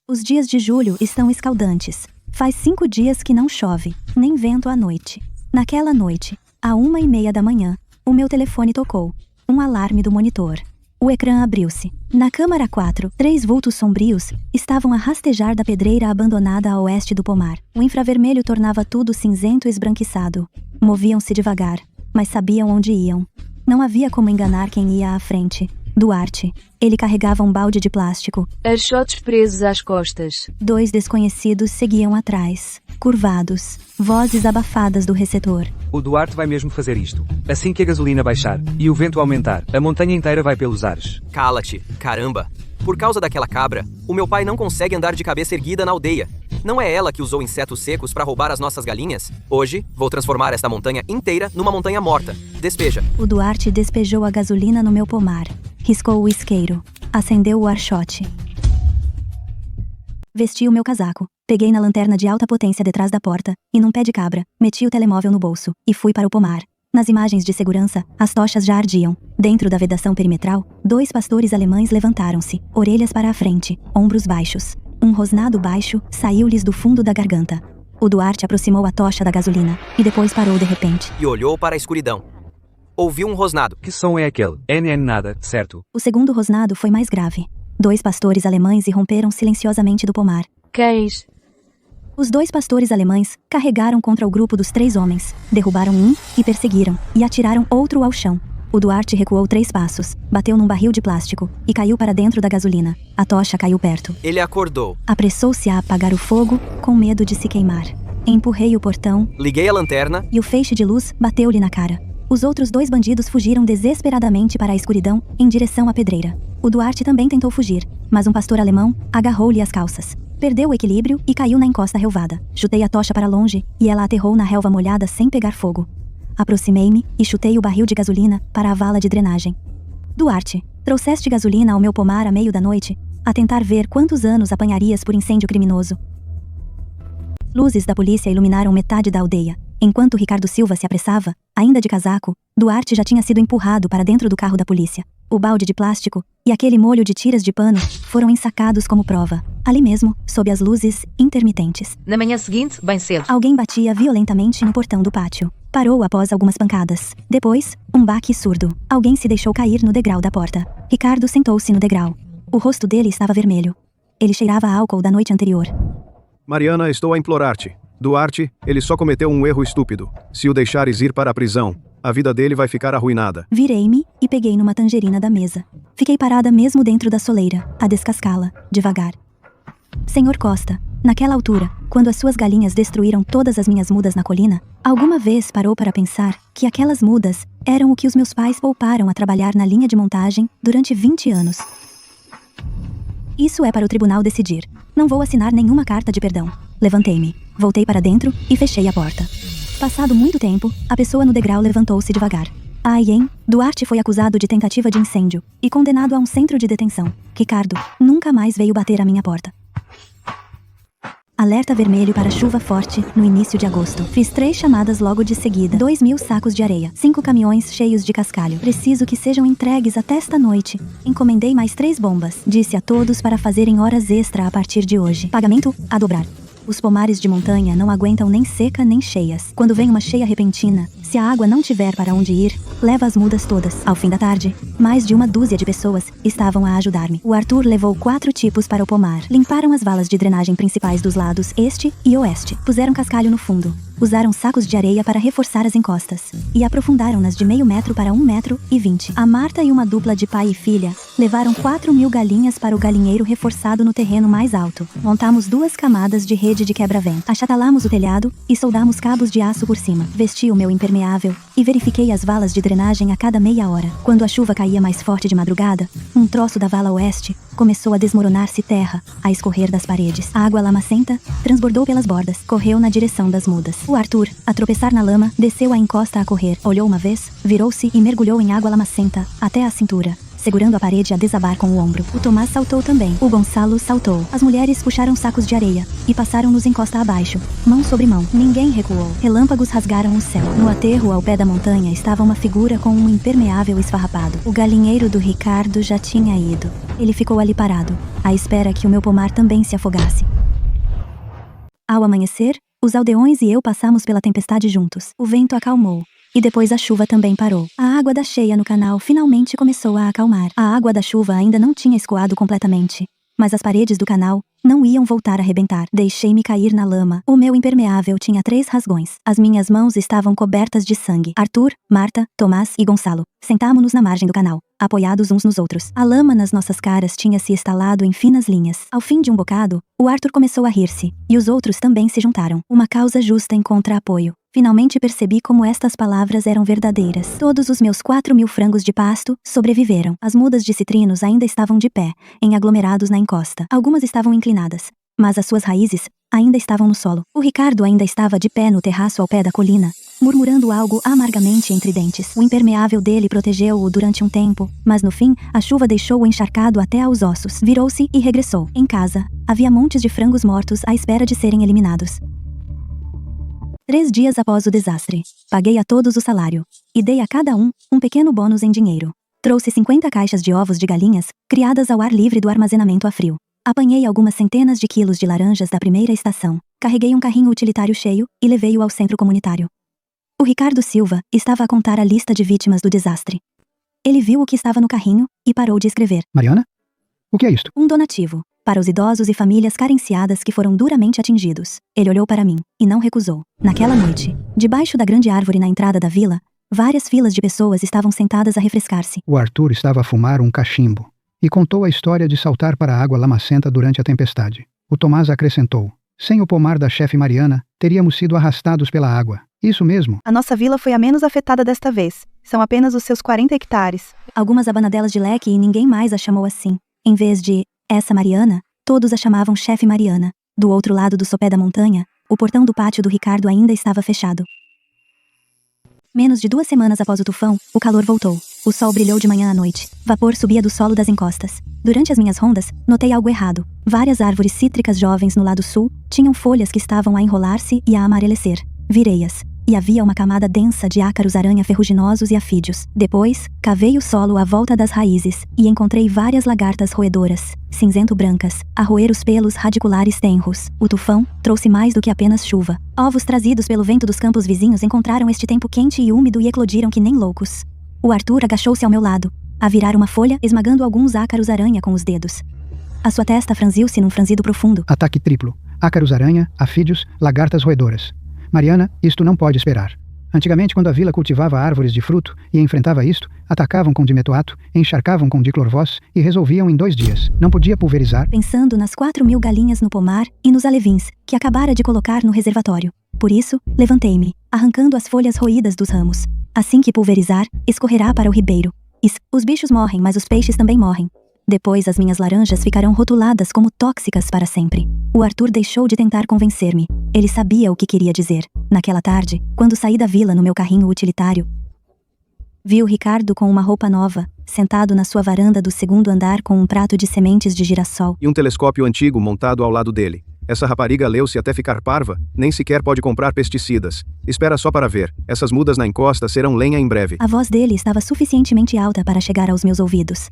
Os dias de julho estão escaldantes. Faz 5 dias que não chove, nem vento à noite. Naquela noite, à 1:30 da manhã, o meu telefone tocou. Um alarme do monitor. O ecrã abriu-se. Na câmara 4, 3 vultos sombrios estavam a rastejar da pedreira abandonada a oeste do pomar. O infravermelho tornava tudo cinzento esbranquiçado. Moviam-se devagar, mas sabiam onde iam. Não havia como enganar quem ia à frente. Duarte. Ele carregava um balde de plástico. Achotes presos às costas. 2 desconhecidos seguiam atrás, curvados, vozes abafadas do receptor. O Duarte vai mesmo fazer isto. Assim que a gasolina baixar e o vento aumentar, a montanha inteira vai pelos ares. Cala-te, caramba. Por causa daquela cabra, o meu pai não consegue andar de cabeça erguida na aldeia. Não é ela que usou insetos secos para roubar as nossas galinhas? Hoje, vou transformar esta montanha inteira numa montanha morta. Despeja. O Duarte despejou a gasolina no meu pomar. Riscou o isqueiro. Acendeu o archote. Vesti o meu casaco. Peguei na lanterna de alta potência detrás da porta, e num pé de cabra, meti o telemóvel no bolso, e fui para o pomar. Nas imagens de segurança, as tochas já ardiam. Dentro da vedação perimetral, 2 pastores alemães levantaram-se, orelhas para a frente, ombros baixos. Um rosnado baixo saiu-lhes do fundo da garganta. O Duarte aproximou a tocha da gasolina, e depois parou de repente. E olhou para a escuridão. Ouviu um rosnado. Que som é aquele? NN nada, certo? O segundo rosnado foi mais grave. 2 pastores alemães irromperam silenciosamente do pomar. Cães. Os 2 pastores alemães carregaram contra o grupo dos 3 homens, derrubaram um e perseguiram, e atiraram outro ao chão. O Duarte recuou 3 passos, bateu num barril de plástico e caiu para dentro da gasolina. A tocha caiu perto. Ele acordou. Apressou-se a apagar o fogo, com medo de se queimar. Empurrei o portão. Liguei a lanterna. E o feixe de luz bateu-lhe na cara. Os outros 2 bandidos fugiram desesperadamente para a escuridão, em direção à pedreira. O Duarte também tentou fugir, mas um pastor alemão agarrou-lhe as calças. Perdeu o equilíbrio e caiu na encosta relvada. Chutei a tocha para longe, e ela aterrou na relva molhada sem pegar fogo. Aproximei-me e chutei o barril de gasolina para a vala de drenagem. Duarte, trouxeste gasolina ao meu pomar à meio da noite, a tentar ver quantos anos apanharias por incêndio criminoso. Luzes da polícia iluminaram metade da aldeia. Enquanto Ricardo Silva se apressava, ainda de casaco, Duarte já tinha sido empurrado para dentro do carro da polícia. O balde de plástico e aquele molho de tiras de pano foram ensacados como prova. Ali mesmo, sob as luzes intermitentes. Na manhã seguinte, bem cedo. Alguém batia violentamente no portão do pátio. Parou após algumas pancadas. Depois, um baque surdo. Alguém se deixou cair no degrau da porta. Ricardo sentou-se no degrau. O rosto dele estava vermelho. Ele cheirava a álcool da noite anterior. Mariana, estou a implorar-te. Duarte, ele só cometeu um erro estúpido. Se o deixares ir para a prisão, a vida dele vai ficar arruinada. Virei-me e peguei numa tangerina da mesa. Fiquei parada mesmo dentro da soleira, a descascá-la, devagar. Senhor Costa, naquela altura, quando as suas galinhas destruíram todas as minhas mudas na colina, alguma vez parou para pensar que aquelas mudas eram o que os meus pais pouparam a trabalhar na linha de montagem durante 20 anos. Isso é para o tribunal decidir. Não vou assinar nenhuma carta de perdão. Levantei-me, voltei para dentro e fechei a porta. Passado muito tempo, a pessoa no degrau levantou-se devagar. Ai, hein? Duarte foi acusado de tentativa de incêndio e condenado a um centro de detenção. Ricardo nunca mais veio bater à minha porta. Alerta vermelho para chuva forte no início de agosto. Fiz 3 chamadas logo de seguida. 2.000 sacos de areia. 5 caminhões cheios de cascalho. Preciso que sejam entregues até esta noite. Encomendei mais 3 bombas. Disse a todos para fazerem horas extra a partir de hoje. Pagamento a dobrar. Os pomares de montanha não aguentam nem seca nem cheias. Quando vem uma cheia repentina, se a água não tiver para onde ir, leva as mudas todas. Ao fim da tarde, mais de 1 dúzia de pessoas estavam a ajudar-me. O Arthur levou 4 tipos para o pomar. Limparam as valas de drenagem principais dos lados este e oeste. Puseram cascalho no fundo. usaram sacos de areia para reforçar as encostas, e aprofundaram-nas de meio metro para 1,20 m. A Marta e uma dupla de pai e filha levaram 4.000 galinhas para o galinheiro reforçado no terreno mais alto. Montamos 2 camadas de rede de quebra-vento, achatalamos o telhado e soldamos cabos de aço por cima. Vesti o meu impermeável e verifiquei as valas de drenagem a cada meia hora. Quando a chuva caía mais forte de madrugada, um troço da vala oeste começou a desmoronar-se terra, a escorrer das paredes. A água lamacenta transbordou pelas bordas, correu na direção das mudas. O Arthur, a tropeçar na lama, desceu a encosta a correr, olhou uma vez, virou-se e mergulhou em água lamacenta, até a cintura, segurando a parede a desabar com o ombro. O Tomás saltou também. O Gonçalo saltou. As mulheres puxaram sacos de areia e passaram-nos encosta abaixo, mão sobre mão. Ninguém recuou. Relâmpagos rasgaram o céu. No aterro ao pé da montanha estava uma figura com um impermeável esfarrapado. O galinheiro do Ricardo já tinha ido. Ele ficou ali parado, à espera que o meu pomar também se afogasse. Ao amanhecer, os aldeões e eu passamos pela tempestade juntos. O vento acalmou. E depois a chuva também parou. A água da cheia no canal finalmente começou a acalmar. A água da chuva ainda não tinha escoado completamente, mas as paredes do canal não iam voltar a arrebentar. Deixei-me cair na lama. O meu impermeável tinha 3 rasgões. As minhas mãos estavam cobertas de sangue. Arthur, Marta, Tomás e Gonçalo sentámo-nos na margem do canal, apoiados uns nos outros. A lama nas nossas caras tinha se estalado em finas linhas. Ao fim de um bocado, o Arthur começou a rir-se, e os outros também se juntaram. Uma causa justa encontra apoio. Finalmente percebi como estas palavras eram verdadeiras. Todos os meus 4.000 frangos de pasto sobreviveram. As mudas de citrinos ainda estavam de pé, em aglomerados na encosta. Algumas estavam inclinadas, mas as suas raízes ainda estavam no solo. O Ricardo ainda estava de pé no terraço ao pé da colina, murmurando algo amargamente entre dentes. O impermeável dele protegeu-o durante um tempo, mas no fim, a chuva deixou-o encharcado até aos ossos. Virou-se e regressou. Em casa, havia montes de frangos mortos à espera de serem eliminados. 3 dias após o desastre, paguei a todos o salário, e dei a cada um pequeno bônus em dinheiro. Trouxe 50 caixas de ovos de galinhas, criadas ao ar livre do armazenamento a frio. Apanhei algumas centenas de quilos de laranjas da primeira estação, carreguei um carrinho utilitário cheio e levei-o ao centro comunitário. O Ricardo Silva estava a contar a lista de vítimas do desastre. Ele viu o que estava no carrinho e parou de escrever. Mariana? O que é isto? Um donativo, para os idosos e famílias carenciadas que foram duramente atingidos. Ele olhou para mim e não recusou. Naquela noite, debaixo da grande árvore na entrada da vila, várias filas de pessoas estavam sentadas a refrescar-se. O Arthur estava a fumar um cachimbo e contou a história de saltar para a água lamacenta durante a tempestade. O Tomás acrescentou: sem o pomar da chefe Mariana, teríamos sido arrastados pela água. Isso mesmo. A nossa vila foi a menos afetada desta vez. São apenas os seus 40 hectares. Algumas abanadelas de leque e ninguém mais a chamou assim. Em vez de essa Mariana, todos a chamavam chefe Mariana. Do outro lado do sopé da montanha, o portão do pátio do Ricardo ainda estava fechado. Menos de 2 semanas após o tufão, o calor voltou. O sol brilhou de manhã à noite. Vapor subia do solo das encostas. Durante as minhas rondas, notei algo errado. Várias árvores cítricas jovens no lado sul tinham folhas que estavam a enrolar-se e a amarelecer. Virei-as, e havia uma camada densa de ácaros-aranha ferruginosos e afídeos. Depois, cavei o solo à volta das raízes e encontrei várias lagartas roedoras, cinzento-brancas, a roer os pelos radiculares tenros. O tufão trouxe mais do que apenas chuva. Ovos trazidos pelo vento dos campos vizinhos encontraram este tempo quente e úmido e eclodiram que nem loucos. O Arthur agachou-se ao meu lado, a virar uma folha, esmagando alguns ácaros-aranha com os dedos. A sua testa franziu-se num franzido profundo. Ataque triplo. Ácaros-aranha, afídeos, lagartas roedoras. Mariana, isto não pode esperar. Antigamente, quando a vila cultivava árvores de fruto e enfrentava isto, atacavam com dimetoato, encharcavam com diclorvós e resolviam em 2 dias. Não podia pulverizar. Pensando nas 4.000 galinhas no pomar e nos alevins que acabara de colocar no reservatório. Por isso, levantei-me, arrancando as folhas roídas dos ramos. Assim que pulverizar, escorrerá para o ribeiro. Os bichos morrem, mas os peixes também morrem. Depois as minhas laranjas ficarão rotuladas como tóxicas para sempre. O Arthur deixou de tentar convencer-me. Ele sabia o que queria dizer. Naquela tarde, quando saí da vila no meu carrinho utilitário, vi o Ricardo com uma roupa nova, sentado na sua varanda do 2º andar com um prato de sementes de girassol. E um telescópio antigo montado ao lado dele. Essa rapariga leu-se até ficar parva, nem sequer pode comprar pesticidas. Espera só para ver, essas mudas na encosta serão lenha em breve. A voz dele estava suficientemente alta para chegar aos meus ouvidos.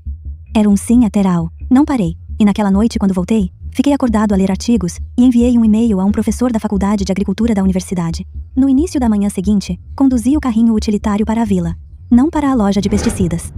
Era um sim eteral. Não parei, e naquela noite quando voltei, fiquei acordado a ler artigos e enviei um e-mail a um professor da Faculdade de Agricultura da universidade. No início da manhã seguinte, conduzi o carrinho utilitário para a vila, não para a loja de pesticidas.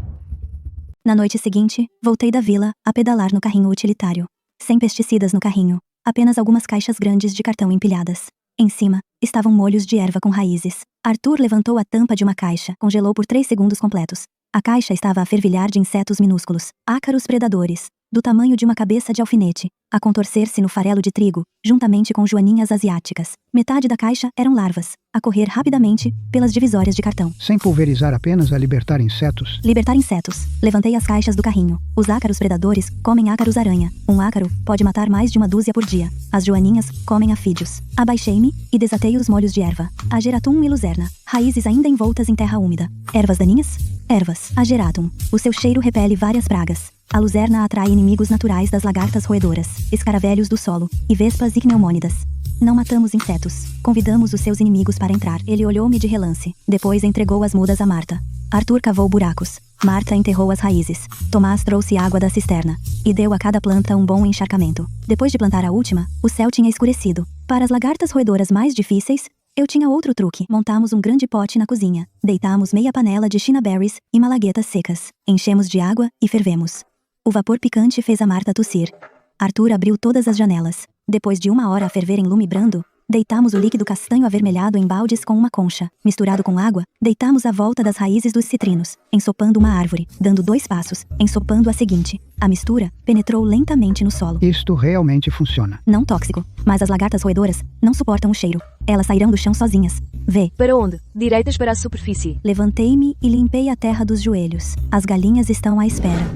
Na noite seguinte, voltei da vila a pedalar no carrinho utilitário. Sem pesticidas no carrinho, apenas algumas caixas grandes de cartão empilhadas. Em cima, estavam molhos de erva com raízes. Arthur levantou a tampa de uma caixa, congelou por 3 segundos completos. A caixa estava a fervilhar de insetos minúsculos, ácaros predadores, do tamanho de uma cabeça de alfinete, a contorcer-se no farelo de trigo, juntamente com joaninhas asiáticas. Metade da caixa eram larvas, a correr rapidamente pelas divisórias de cartão. Sem pulverizar, apenas a libertar insetos? Libertar insetos. Levantei as caixas do carrinho. Os ácaros predadores comem ácaros-aranha. Um ácaro pode matar mais de uma dúzia por dia. As joaninhas comem afídeos. Abaixei-me e desatei os molhos de erva. Ageratum e luzerna. Raízes ainda envoltas em terra úmida. Ervas daninhas? Ervas. Ageratum. O seu cheiro repele várias pragas. A luzerna atrai inimigos naturais das lagartas roedoras, escaravelhos do solo, e vespas icneumônidas. Não matamos insetos. Convidamos os seus inimigos para entrar. Ele olhou-me de relance. Depois entregou as mudas a Marta. Arthur cavou buracos. Marta enterrou as raízes. Tomás trouxe água da cisterna. E deu a cada planta um bom encharcamento. Depois de plantar a última, o céu tinha escurecido. Para as lagartas roedoras mais difíceis, eu tinha outro truque. Montamos um grande pote na cozinha. Deitamos meia panela de chinaberries e malaguetas secas. Enchemos de água e fervemos. O vapor picante fez a Marta tossir. Arthur abriu todas as janelas. Depois de 1 hora a ferver em lume brando, deitamos o líquido castanho avermelhado em baldes com uma concha. Misturado com água, deitamos à volta das raízes dos citrinos, ensopando uma árvore, dando 2 passos, ensopando a seguinte. A mistura penetrou lentamente no solo. Isto realmente funciona. Não tóxico, mas as lagartas roedoras não suportam o cheiro. Elas sairão do chão sozinhas. Vê. Para onde? Direitas para a superfície. Levantei-me e limpei a terra dos joelhos. As galinhas estão à espera.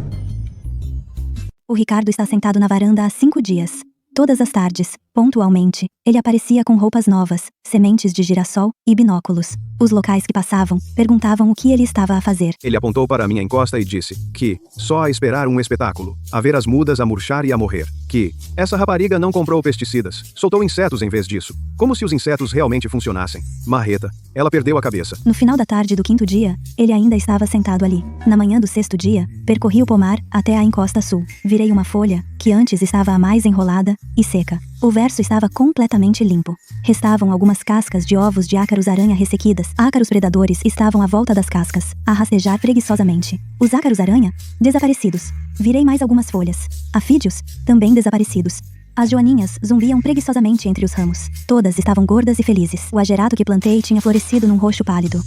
O Ricardo está sentado na varanda há 5 dias. Todas as tardes, pontualmente, ele aparecia com roupas novas, sementes de girassol e binóculos. Os locais que passavam perguntavam o que ele estava a fazer. Ele apontou para minha encosta e disse que, só a esperar um espetáculo, a ver as mudas a murchar e a morrer, que essa rapariga não comprou pesticidas, soltou insetos em vez disso, como se os insetos realmente funcionassem. Marreta, ela perdeu a cabeça. No final da tarde do 5º dia, ele ainda estava sentado ali. Na manhã do 6º dia, percorri o pomar até a encosta sul. Virei uma folha, que antes estava a mais enrolada e seca. O verso estava completamente limpo. Restavam algumas cascas de ovos de ácaros-aranha ressequidas. Ácaros predadores estavam à volta das cascas, a rastejar preguiçosamente. Os ácaros-aranha, desaparecidos. Virei mais algumas folhas. Afídeos, também desaparecidos. As joaninhas zumbiam preguiçosamente entre os ramos. Todas estavam gordas e felizes. O agerato que plantei tinha florescido num roxo pálido.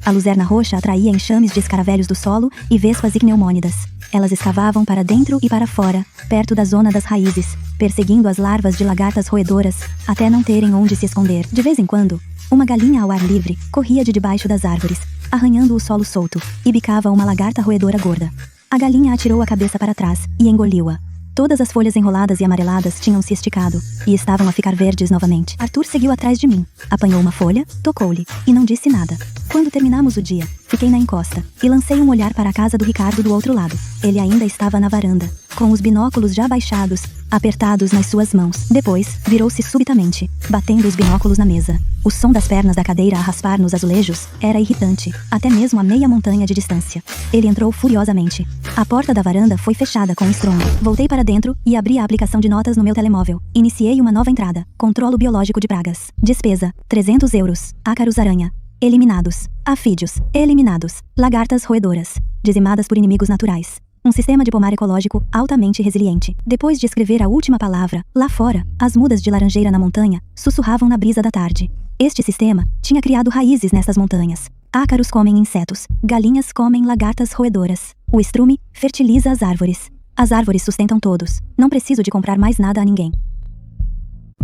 A luzerna roxa atraía enxames de escaravelhos do solo e vespas icneumônidas. Elas escavavam para dentro e para fora, perto da zona das raízes, perseguindo as larvas de lagartas roedoras, até não terem onde se esconder. De vez em quando, uma galinha ao ar livre corria de debaixo das árvores, arranhando o solo solto, e bicava uma lagarta roedora gorda. A galinha atirou a cabeça para trás e engoliu-a. Todas as folhas enroladas e amareladas tinham se esticado, e estavam a ficar verdes novamente. Arthur seguiu atrás de mim, apanhou uma folha, tocou-lhe, e não disse nada. Quando terminamos o dia, fiquei na encosta, e lancei um olhar para a casa do Ricardo do outro lado. Ele ainda estava na varanda, com os binóculos já baixados, apertados nas suas mãos. Depois, virou-se subitamente, batendo os binóculos na mesa. O som das pernas da cadeira a raspar nos azulejos era irritante, até mesmo a meia montanha de distância. Ele entrou furiosamente. A porta da varanda foi fechada com estrondo. Voltei para dentro e abri a aplicação de notas no meu telemóvel. Iniciei uma nova entrada. Controlo biológico de pragas. Despesa, 300 euros. Ácaros-aranha. Eliminados. Afídeos. Eliminados. Lagartas roedoras. Dizimadas por inimigos naturais. Um sistema de pomar ecológico altamente resiliente. Depois de escrever a última palavra, lá fora, as mudas de laranjeira na montanha sussurravam na brisa da tarde. Este sistema tinha criado raízes nessas montanhas. Ácaros comem insetos. Galinhas comem lagartas roedoras. O estrume fertiliza as árvores. As árvores sustentam todos. Não preciso de comprar mais nada a ninguém.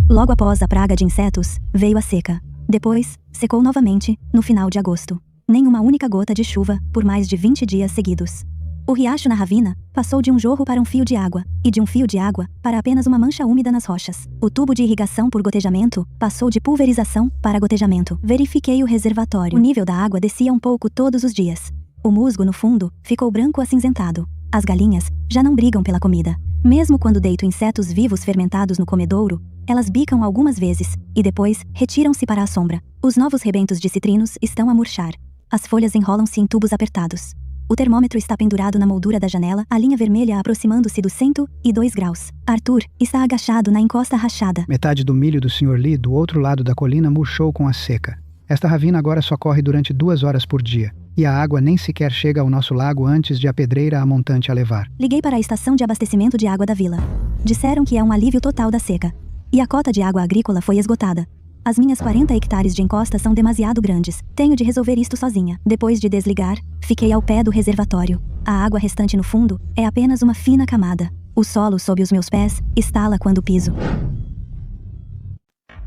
Logo após a praga de insetos, veio a seca. Depois, secou novamente, no final de agosto. Nem uma única gota de chuva, por mais de 20 dias seguidos. O riacho na ravina passou de um jorro para um fio de água, e de um fio de água para apenas uma mancha úmida nas rochas. O tubo de irrigação por gotejamento passou de pulverização para gotejamento. Verifiquei o reservatório. O nível da água descia um pouco todos os dias. O musgo no fundo ficou branco acinzentado. As galinhas já não brigam pela comida. Mesmo quando deito insetos vivos fermentados no comedouro, elas bicam algumas vezes, e depois retiram-se para a sombra. Os novos rebentos de citrinos estão a murchar. As folhas enrolam-se em tubos apertados. O termômetro está pendurado na moldura da janela, a linha vermelha aproximando-se dos 102 graus. Arthur está agachado na encosta rachada. Metade do milho do Sr. Lee do outro lado da colina murchou com a seca. Esta ravina agora só corre durante 2 horas por dia. E a água nem sequer chega ao nosso lago antes de a pedreira a montante a levar. Liguei para a estação de abastecimento de água da vila. Disseram que é um alívio total da seca. E a cota de água agrícola foi esgotada. As minhas 40 hectares de encosta são demasiado grandes. Tenho de resolver isto sozinha. Depois de desligar, fiquei ao pé do reservatório. A água restante no fundo é apenas uma fina camada. O solo sob os meus pés estala quando piso.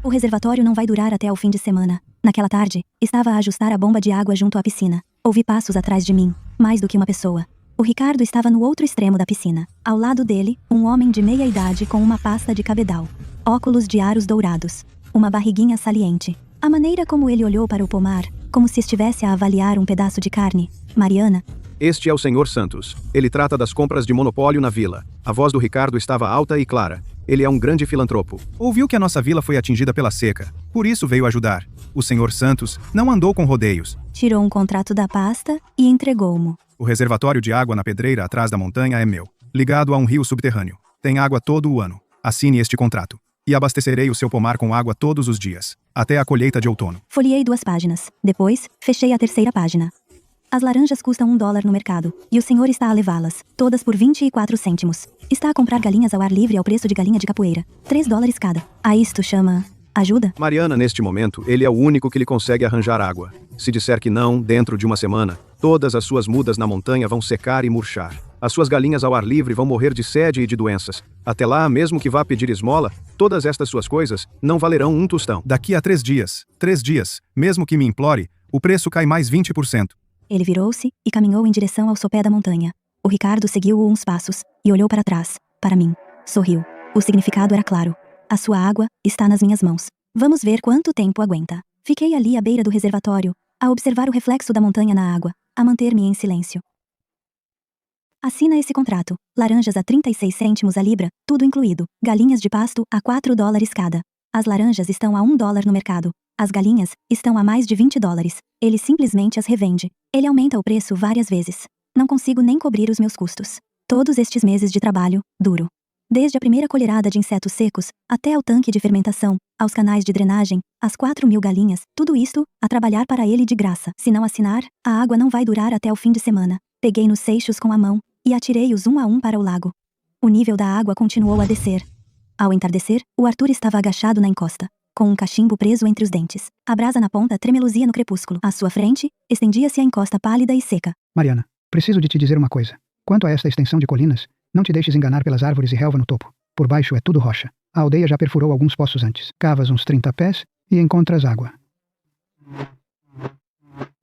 O reservatório não vai durar até o fim de semana. Naquela tarde, estava a ajustar a bomba de água junto à piscina. Ouvi passos atrás de mim, mais do que uma pessoa. O Ricardo estava no outro extremo da piscina. Ao lado dele, um homem de meia idade com uma pasta de cabedal. Óculos de aros dourados. Uma barriguinha saliente. A maneira como ele olhou para o pomar, como se estivesse a avaliar um pedaço de carne. Mariana. Este é o Sr. Santos. Ele trata das compras de monopólio na vila. A voz do Ricardo estava alta e clara. Ele é um grande filantropo. Ouviu que a nossa vila foi atingida pela seca. Por isso veio ajudar. O Sr. Santos não andou com rodeios. Tirou um contrato da pasta e entregou-mo. O reservatório de água na pedreira atrás da montanha é meu. Ligado a um rio subterrâneo. Tem água todo o ano. Assine este contrato. E abastecerei o seu pomar com água todos os dias, até a colheita de outono. Folheei 2 páginas. Depois, fechei a 3ª página. As laranjas custam $1 no mercado, e o senhor está a levá-las, todas por 24 cêntimos. Está a comprar galinhas ao ar livre ao preço de galinha de capoeira. $3 cada. A isto chama... ajuda? Mariana, neste momento, ele é o único que lhe consegue arranjar água. Se disser que não, dentro de uma semana, todas as suas mudas na montanha vão secar e murchar. As suas galinhas ao ar livre vão morrer de sede e de doenças. Até lá, mesmo que vá pedir esmola, todas estas suas coisas não valerão um tostão. Daqui a 3 dias, mesmo que me implore, o preço cai mais 20%. Ele virou-se e caminhou em direção ao sopé da montanha. O Ricardo seguiu-o uns passos e olhou para trás, para mim. Sorriu. O significado era claro. A sua água está nas minhas mãos. Vamos ver quanto tempo aguenta. Fiquei ali à beira do reservatório, a observar o reflexo da montanha na água, a manter-me em silêncio. Assina esse contrato. Laranjas a 36 cêntimos a libra, tudo incluído. Galinhas de pasto a $4 cada. As laranjas estão a $1 no mercado. As galinhas estão a mais de $20. Ele simplesmente as revende. Ele aumenta o preço várias vezes. Não consigo nem cobrir os meus custos. Todos estes meses de trabalho, duro. Desde a primeira colherada de insetos secos, até ao tanque de fermentação, aos canais de drenagem, às 4.000 galinhas, tudo isto, a trabalhar para ele de graça. Se não assinar, a água não vai durar até o fim de semana. Peguei nos seixos com a mão e atirei-os um a um para o lago. O nível da água continuou a descer. Ao entardecer, o Arthur estava agachado na encosta, com um cachimbo preso entre os dentes. A brasa na ponta tremeluzia no crepúsculo. À sua frente, estendia-se a encosta pálida e seca. Mariana, preciso de te dizer uma coisa. Quanto a esta extensão de colinas, não te deixes enganar pelas árvores e relva no topo. Por baixo é tudo rocha. A aldeia já perfurou alguns poços antes. Cavas uns 30 pés e encontras água.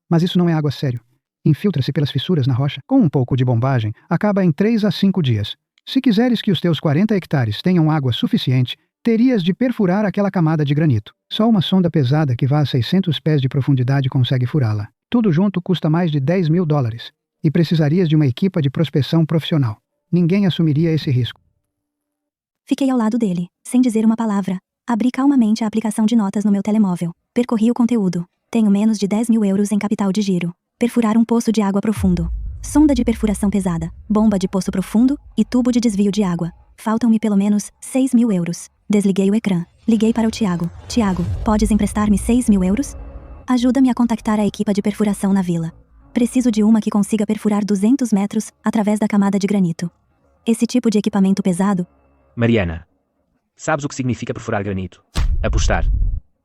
Mas isso não é água sério. Infiltra-se pelas fissuras na rocha. Com um pouco de bombagem, acaba em 3 a 5 dias. Se quiseres que os teus 40 hectares tenham água suficiente, terias de perfurar aquela camada de granito. Só uma sonda pesada que vá a 600 pés de profundidade consegue furá-la. Tudo junto custa mais de $10.000. E precisarias de uma equipa de prospeção profissional. Ninguém assumiria esse risco. Fiquei ao lado dele, sem dizer uma palavra. Abri calmamente a aplicação de notas no meu telemóvel. Percorri o conteúdo. Tenho menos de 10.000 euros em capital de giro. Perfurar um poço de água profundo. Sonda de perfuração pesada. Bomba de poço profundo e tubo de desvio de água. Faltam-me pelo menos 6.000 euros. Desliguei o ecrã. Liguei para o Tiago. Tiago, podes emprestar-me 6.000 euros? Ajuda-me a contactar a equipa de perfuração na vila. Preciso de uma que consiga perfurarar 200 metros através da camada de granito. Esse tipo de equipamento pesado... Mariana, sabes o que significa perfurar granito? Apostar.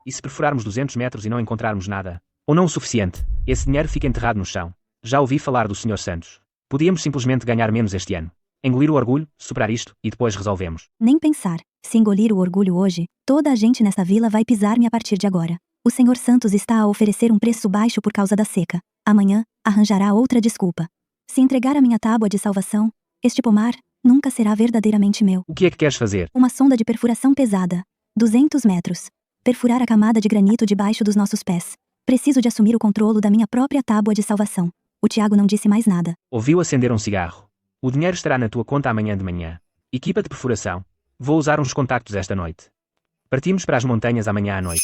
E se perfurarmos 200 metros e não encontrarmos nada? Ou não o suficiente, esse dinheiro fica enterrado no chão. Já ouvi falar do Sr. Santos. Podíamos simplesmente ganhar menos este ano. Engolir o orgulho, superar isto e depois resolvemos. Nem pensar. Se engolir o orgulho hoje, toda a gente nessa vila vai pisar-me a partir de agora. O Sr. Santos está a oferecer um preço baixo por causa da seca. Amanhã, arranjará outra desculpa. Se entregar a minha tábua de salvação, este pomar nunca será verdadeiramente meu. O que é que queres fazer? Uma sonda de perfuração pesada. 200 metros. Perfurar a camada de granito debaixo dos nossos pés. Preciso de assumir o controlo da minha própria tábua de salvação. O Tiago não disse mais nada. Ouviu acender um cigarro. O dinheiro estará na tua conta amanhã de manhã. Equipa de perfuração. Vou usar uns contactos esta noite. Partimos para as montanhas amanhã à noite.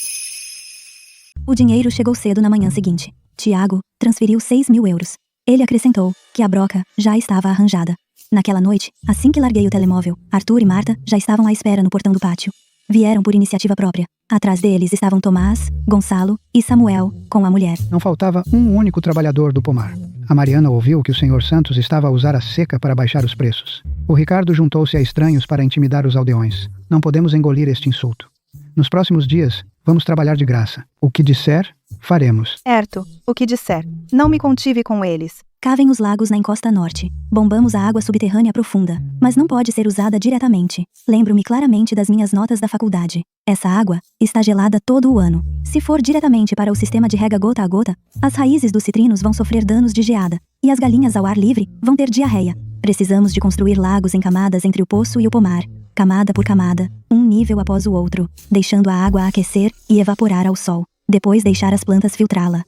O dinheiro chegou cedo na manhã seguinte. Tiago transferiu 6.000 euros. Ele acrescentou que a broca já estava arranjada. Naquela noite, assim que larguei o telemóvel, Arthur e Marta já estavam à espera no portão do pátio. Vieram por iniciativa própria. Atrás deles estavam Tomás, Gonçalo e Samuel, com a mulher. Não faltava um único trabalhador do pomar. A Mariana ouviu que o Sr. Santos estava a usar a seca para baixar os preços. O Ricardo juntou-se a estranhos para intimidar os aldeões. Não podemos engolir este insulto. Nos próximos dias, Vamos trabalhar de graça. O que disser, faremos. Certo, o que disser. Não me contive com eles. Cavem os lagos na encosta norte. Bombamos a água subterrânea profunda, mas não pode ser usada diretamente. Lembro-me claramente das minhas notas da faculdade. Essa água está gelada todo o ano. Se for diretamente para o sistema de rega gota a gota, as raízes dos citrinos vão sofrer danos de geada, e as galinhas ao ar livre vão ter diarreia. Precisamos de construir lagos em camadas entre o poço e o pomar, camada por camada, um nível após o outro, deixando a água aquecer e evaporar ao sol. Depois deixar as plantas filtrá-la.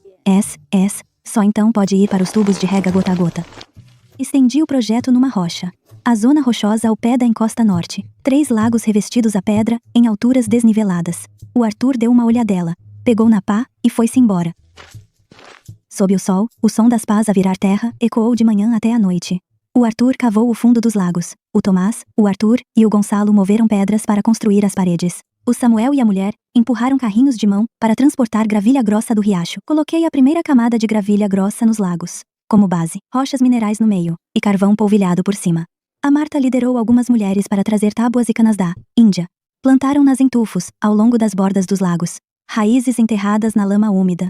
Só então pode ir para os tubos de rega gota a gota. Estendi o projeto numa rocha. A zona rochosa ao pé da encosta norte. 3 lagos revestidos a pedra, em alturas desniveladas. O Arthur deu uma olhadela, pegou na pá e foi-se embora. Sob o sol, o som das pás a virar terra ecoou de manhã até a noite. O Arthur cavou o fundo dos lagos. O Tomás, o Arthur e o Gonçalo moveram pedras para construir as paredes. O Samuel e a mulher empurraram carrinhos de mão para transportar gravilha grossa do riacho. Coloquei a primeira camada de gravilha grossa nos lagos, como base, rochas minerais no meio e carvão polvilhado por cima. A Marta liderou algumas mulheres para trazer tábuas e canas da Índia. Plantaram-nas em tufos, ao longo das bordas dos lagos, raízes enterradas na lama úmida.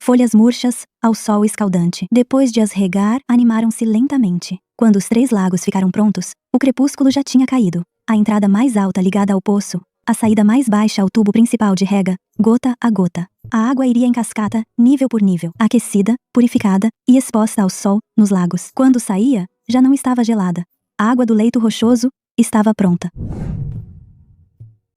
Folhas murchas, ao sol escaldante. Depois de as regar, animaram-se lentamente. Quando os 3 lagos ficaram prontos, o crepúsculo já tinha caído. A entrada mais alta ligada ao poço, a saída mais baixa ao tubo principal de rega, gota a gota. A água iria em cascata, nível por nível, aquecida, purificada e exposta ao sol, nos lagos. Quando saía, já não estava gelada. A água do leito rochoso estava pronta.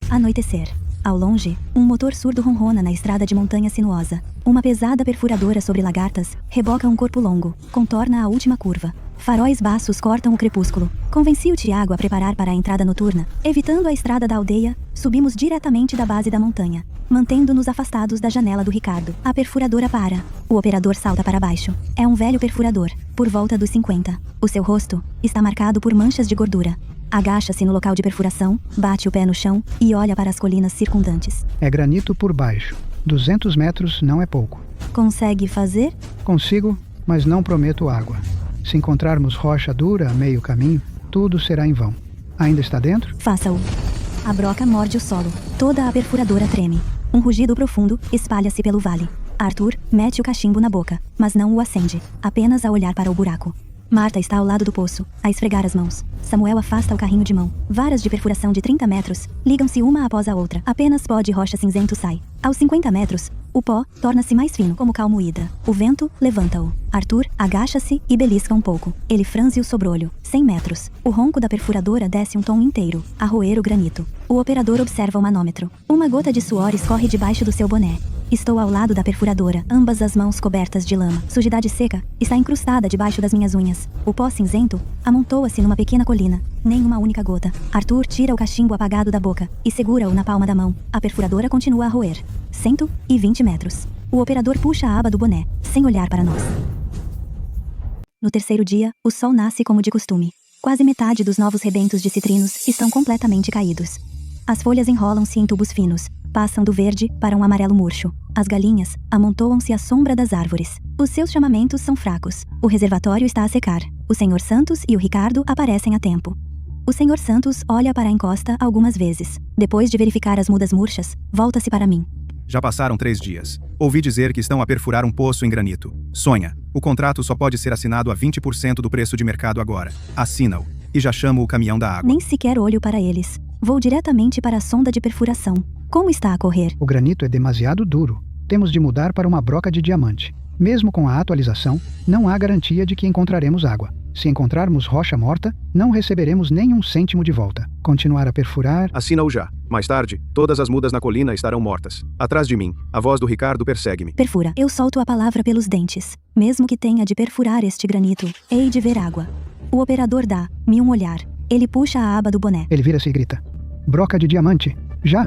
Anoitecer. Ao longe, um motor surdo ronrona na estrada de montanha sinuosa. Uma pesada perfuradora sobre lagartas reboca um corpo longo, contorna a última curva. Faróis baços cortam o crepúsculo. Convenci o Tiago a preparar para a entrada noturna. Evitando a estrada da aldeia, subimos diretamente da base da montanha, mantendo-nos afastados da janela do Ricardo. A perfuradora para. O operador salta para baixo. É um velho perfurador, por volta dos 50. O seu rosto está marcado por manchas de gordura. Agacha-se no local de perfuração, bate o pé no chão e olha para as colinas circundantes. É granito por baixo. 200 metros não é pouco. Consegue fazer? Consigo, mas não prometo água. Se encontrarmos rocha dura a meio caminho, tudo será em vão. Ainda está dentro? Faça-o. A broca morde o solo. Toda a perfuradora treme. Um rugido profundo espalha-se pelo vale. Arthur mete o cachimbo na boca, mas não o acende, apenas a olhar para o buraco. Marta está ao lado do poço, a esfregar as mãos. Samuel afasta o carrinho de mão. Varas de perfuração de 30 metros ligam-se uma após a outra. Apenas pó de rocha cinzento sai. Aos 50 metros, o pó torna-se mais fino, como cal moída. O vento levanta-o. Arthur agacha-se e belisca um pouco. Ele franze o sobrolho. 100 metros. O ronco da perfuradora desce um tom inteiro, a roer o granito. O operador observa o manômetro. Uma gota de suor escorre debaixo do seu boné. Estou ao lado da perfuradora, ambas as mãos cobertas de lama. Sujidade seca está incrustada debaixo das minhas unhas. O pó cinzento amontoa-se numa pequena colina. Nem uma única gota. Arthur tira o cachimbo apagado da boca e segura-o na palma da mão. A perfuradora continua a roer. 120 metros. O operador puxa a aba do boné, sem olhar para nós. No terceiro dia, o sol nasce como de costume. Quase metade dos novos rebentos de citrinos estão completamente caídos. As folhas enrolam-se em tubos finos, passam do verde para um amarelo murcho. As galinhas amontoam-se à sombra das árvores. Os seus chamamentos são fracos. O reservatório está a secar. O Sr. Santos e o Ricardo aparecem a tempo. O Sr. Santos olha para a encosta algumas vezes. Depois de verificar as mudas murchas, volta-se para mim. Já passaram 3 dias. Ouvi dizer que estão a perfurar um poço em granito. Sonha. O contrato só pode ser assinado a 20% do preço de mercado agora. Assina-o. E já chamo o caminhão da água. Nem sequer olho para eles. Vou diretamente para a sonda de perfuração. Como está a correr? O granito é demasiado duro. Temos de mudar para uma broca de diamante. Mesmo com a atualização, não há garantia de que encontraremos água. Se encontrarmos rocha morta, não receberemos nem um cêntimo de volta. Continuar a perfurar... Assina-o já. Mais tarde, todas as mudas na colina estarão mortas. Atrás de mim, a voz do Ricardo persegue-me. Perfura. Eu solto a palavra pelos dentes. Mesmo que tenha de perfurar este granito, hei de ver água. O operador dá-me um olhar. Ele puxa a aba do boné. Ele vira-se e grita. Broca de diamante. Já!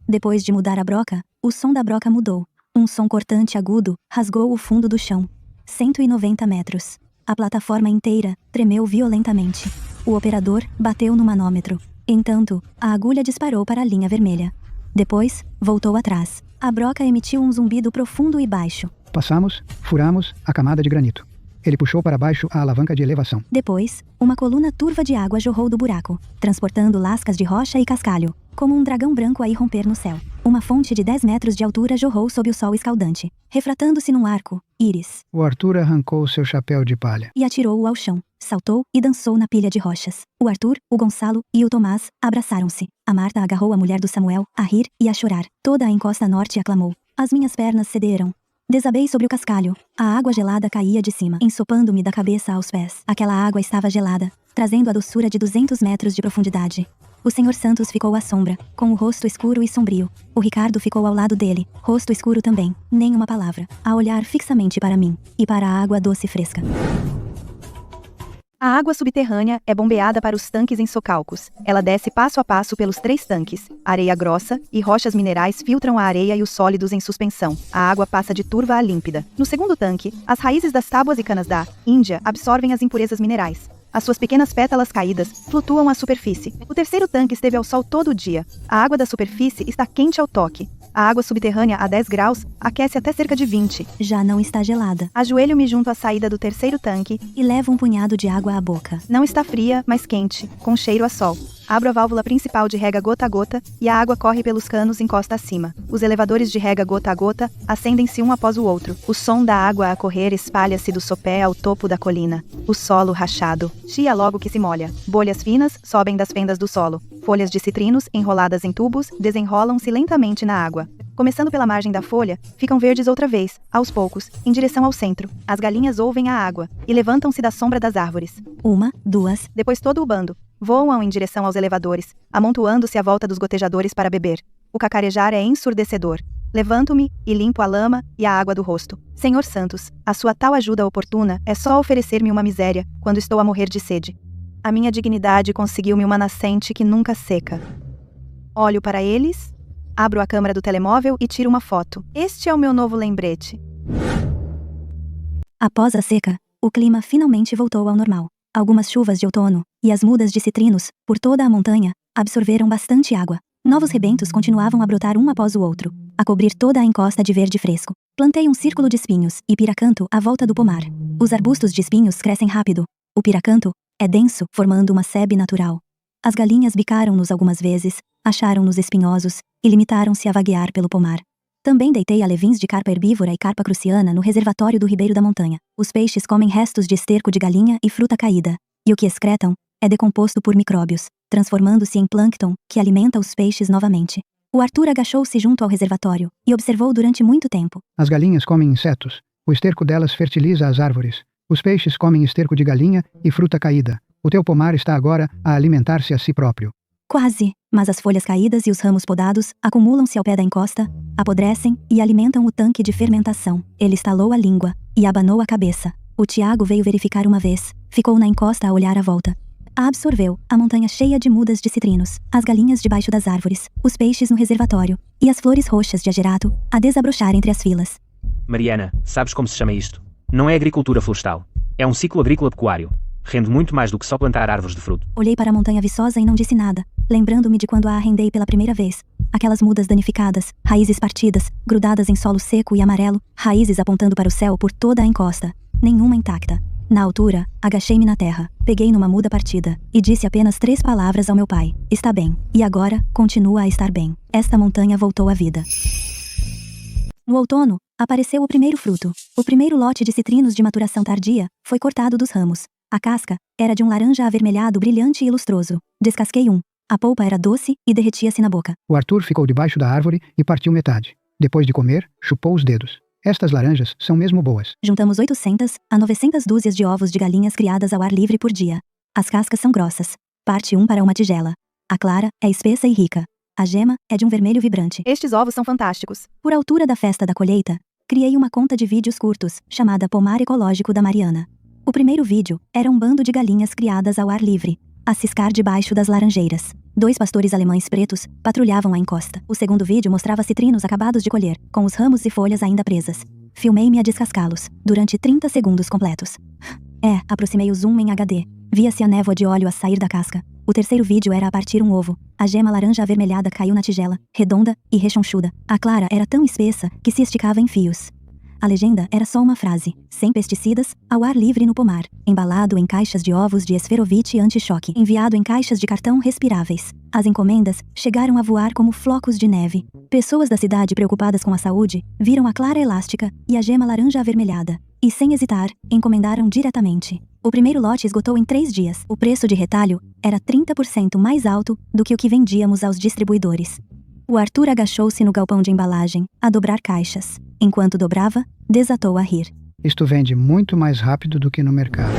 Depois de mudar a broca, o som da broca mudou. Um som cortante agudo rasgou o fundo do chão. 190 metros. A plataforma inteira tremeu violentamente. O operador bateu no manômetro. Entanto, a agulha disparou para a linha vermelha. Depois, voltou atrás. A broca emitiu um zumbido profundo e baixo. Passamos, furamos a camada de granito. Ele puxou para baixo a alavanca de elevação. Depois, uma coluna turva de água jorrou do buraco, transportando lascas de rocha e cascalho, como um dragão branco a irromper no céu. Uma fonte de 10 metros de altura jorrou sob o sol escaldante, refratando-se num arco, íris. O Arthur arrancou seu chapéu de palha. E atirou-o ao chão, saltou e dançou na pilha de rochas. O Arthur, o Gonçalo e o Tomás abraçaram-se. A Marta agarrou a mulher do Samuel, a rir e a chorar. Toda a encosta norte aclamou. As minhas pernas cederam. Desabei sobre o cascalho. A água gelada caía de cima, ensopando-me da cabeça aos pés. Aquela água estava gelada, trazendo a doçura de 200 metros de profundidade. O Sr. Santos ficou à sombra, com o rosto escuro e sombrio. O Ricardo ficou ao lado dele, rosto escuro também, nem uma palavra, a olhar fixamente para mim, e para a água doce e fresca. A água subterrânea é bombeada para os tanques em socalcos. Ela desce passo a passo pelos 3 tanques. Areia grossa e rochas minerais filtram a areia e os sólidos em suspensão. A água passa de turva a límpida. No segundo tanque, as raízes das tábuas e canas da Índia absorvem as impurezas minerais. As suas pequenas pétalas caídas flutuam à superfície. O terceiro tanque esteve ao sol todo o dia. A água da superfície está quente ao toque. A água subterrânea a 10 graus aquece até cerca de 20. Já não está gelada. Ajoelho-me junto à saída do terceiro tanque e levo um punhado de água à boca. Não está fria, mas quente, com cheiro a sol. Abro a válvula principal de rega gota a gota e a água corre pelos canos encosta acima. Os elevadores de rega gota a gota acendem-se um após o outro. O som da água a correr espalha-se do sopé ao topo da colina. O solo rachado chia logo que se molha. Bolhas finas sobem das fendas do solo. Folhas de citrinos, enroladas em tubos, desenrolam-se lentamente na água. Começando pela margem da folha, ficam verdes outra vez, aos poucos, em direção ao centro. As galinhas ouvem a água e levantam-se da sombra das árvores. 1, 2. Depois todo o bando. Voam em direção aos elevadores, amontoando-se à volta dos gotejadores para beber. O cacarejar é ensurdecedor. Levanto-me e limpo a lama e a água do rosto. Senhor Santos, a sua tal ajuda oportuna é só oferecer-me uma miséria quando estou a morrer de sede. A minha dignidade conseguiu-me uma nascente que nunca seca. Olho para eles, abro a câmera do telemóvel e tiro uma foto. Este é o meu novo lembrete. Após a seca, o clima finalmente voltou ao normal. Algumas chuvas de outono e as mudas de citrinos, por toda a montanha, absorveram bastante água. Novos rebentos continuavam a brotar um após o outro, a cobrir toda a encosta de verde fresco. Plantei um círculo de espinhos e piracanto à volta do pomar. Os arbustos de espinhos crescem rápido. O piracanto é denso, formando uma sebe natural. As galinhas bicaram-nos algumas vezes, acharam-nos espinhosos e limitaram-se a vaguear pelo pomar. Também deitei alevins de carpa herbívora e carpa cruciana no reservatório do Ribeiro da Montanha. Os peixes comem restos de esterco de galinha e fruta caída, e o que excretam é decomposto por micróbios, transformando-se em plâncton, que alimenta os peixes novamente. O Arthur agachou-se junto ao reservatório e observou durante muito tempo. As galinhas comem insetos. O esterco delas fertiliza as árvores. Os peixes comem esterco de galinha e fruta caída. O teu pomar está agora a alimentar-se a si próprio. Quase, mas as folhas caídas e os ramos podados acumulam-se ao pé da encosta, apodrecem e alimentam o tanque de fermentação. Ele estalou a língua e abanou a cabeça. O Tiago veio verificar uma vez, ficou na encosta a olhar à volta. A absorveu, a montanha cheia de mudas de citrinos, as galinhas debaixo das árvores, os peixes no reservatório, e as flores roxas de agerato a desabrochar entre as filas. Mariana, sabes como se chama isto? Não é agricultura florestal. É um ciclo agrícola-pecuário. Rende muito mais do que só plantar árvores de fruto. Olhei para a montanha viçosa e não disse nada, lembrando-me de quando a arrendei pela primeira vez. Aquelas mudas danificadas, raízes partidas, grudadas em solo seco e amarelo, raízes apontando para o céu por toda a encosta, nenhuma intacta. Na altura, agachei-me na terra, peguei numa muda partida, e disse apenas 3 palavras ao meu pai. Está bem. E agora, continua a estar bem. Esta montanha voltou à vida. No outono, apareceu o primeiro fruto. O primeiro lote de citrinos de maturação tardia foi cortado dos ramos. A casca era de um laranja avermelhado brilhante e lustroso. Descasquei um. A polpa era doce e derretia-se na boca. O Arthur ficou debaixo da árvore e partiu metade. Depois de comer, chupou os dedos. Estas laranjas são mesmo boas. Juntamos 800 a 900 dúzias de ovos de galinhas criadas ao ar livre por dia. As cascas são grossas. Parte 1 para uma tigela. A clara é espessa e rica. A gema é de um vermelho vibrante. Estes ovos são fantásticos. Por altura da festa da colheita, criei uma conta de vídeos curtos, chamada Pomar Ecológico da Mariana. O primeiro vídeo era um bando de galinhas criadas ao ar livre, a ciscar debaixo das laranjeiras. 2 pastores alemães pretos patrulhavam a encosta. O segundo vídeo mostrava citrinos acabados de colher, com os ramos e folhas ainda presas. Filmei-me a descascá-los, durante 30 segundos completos. Aproximei o zoom em HD. Via-se a névoa de óleo a sair da casca. O terceiro vídeo era a partir um ovo. A gema laranja avermelhada caiu na tigela, redonda e rechonchuda. A clara era tão espessa que se esticava em fios. A legenda era só uma frase: sem pesticidas, ao ar livre no pomar, embalado em caixas de ovos de esferovite anti-choque, enviado em caixas de cartão respiráveis. As encomendas chegaram a voar como flocos de neve. Pessoas da cidade preocupadas com a saúde viram a clara elástica e a gema laranja avermelhada. E sem hesitar, encomendaram diretamente. O primeiro lote esgotou em 3 dias. O preço de retalho era 30% mais alto do que o que vendíamos aos distribuidores. O Arthur agachou-se no galpão de embalagem, a dobrar caixas. Enquanto dobrava, desatou a rir. Isto vende muito mais rápido do que no mercado.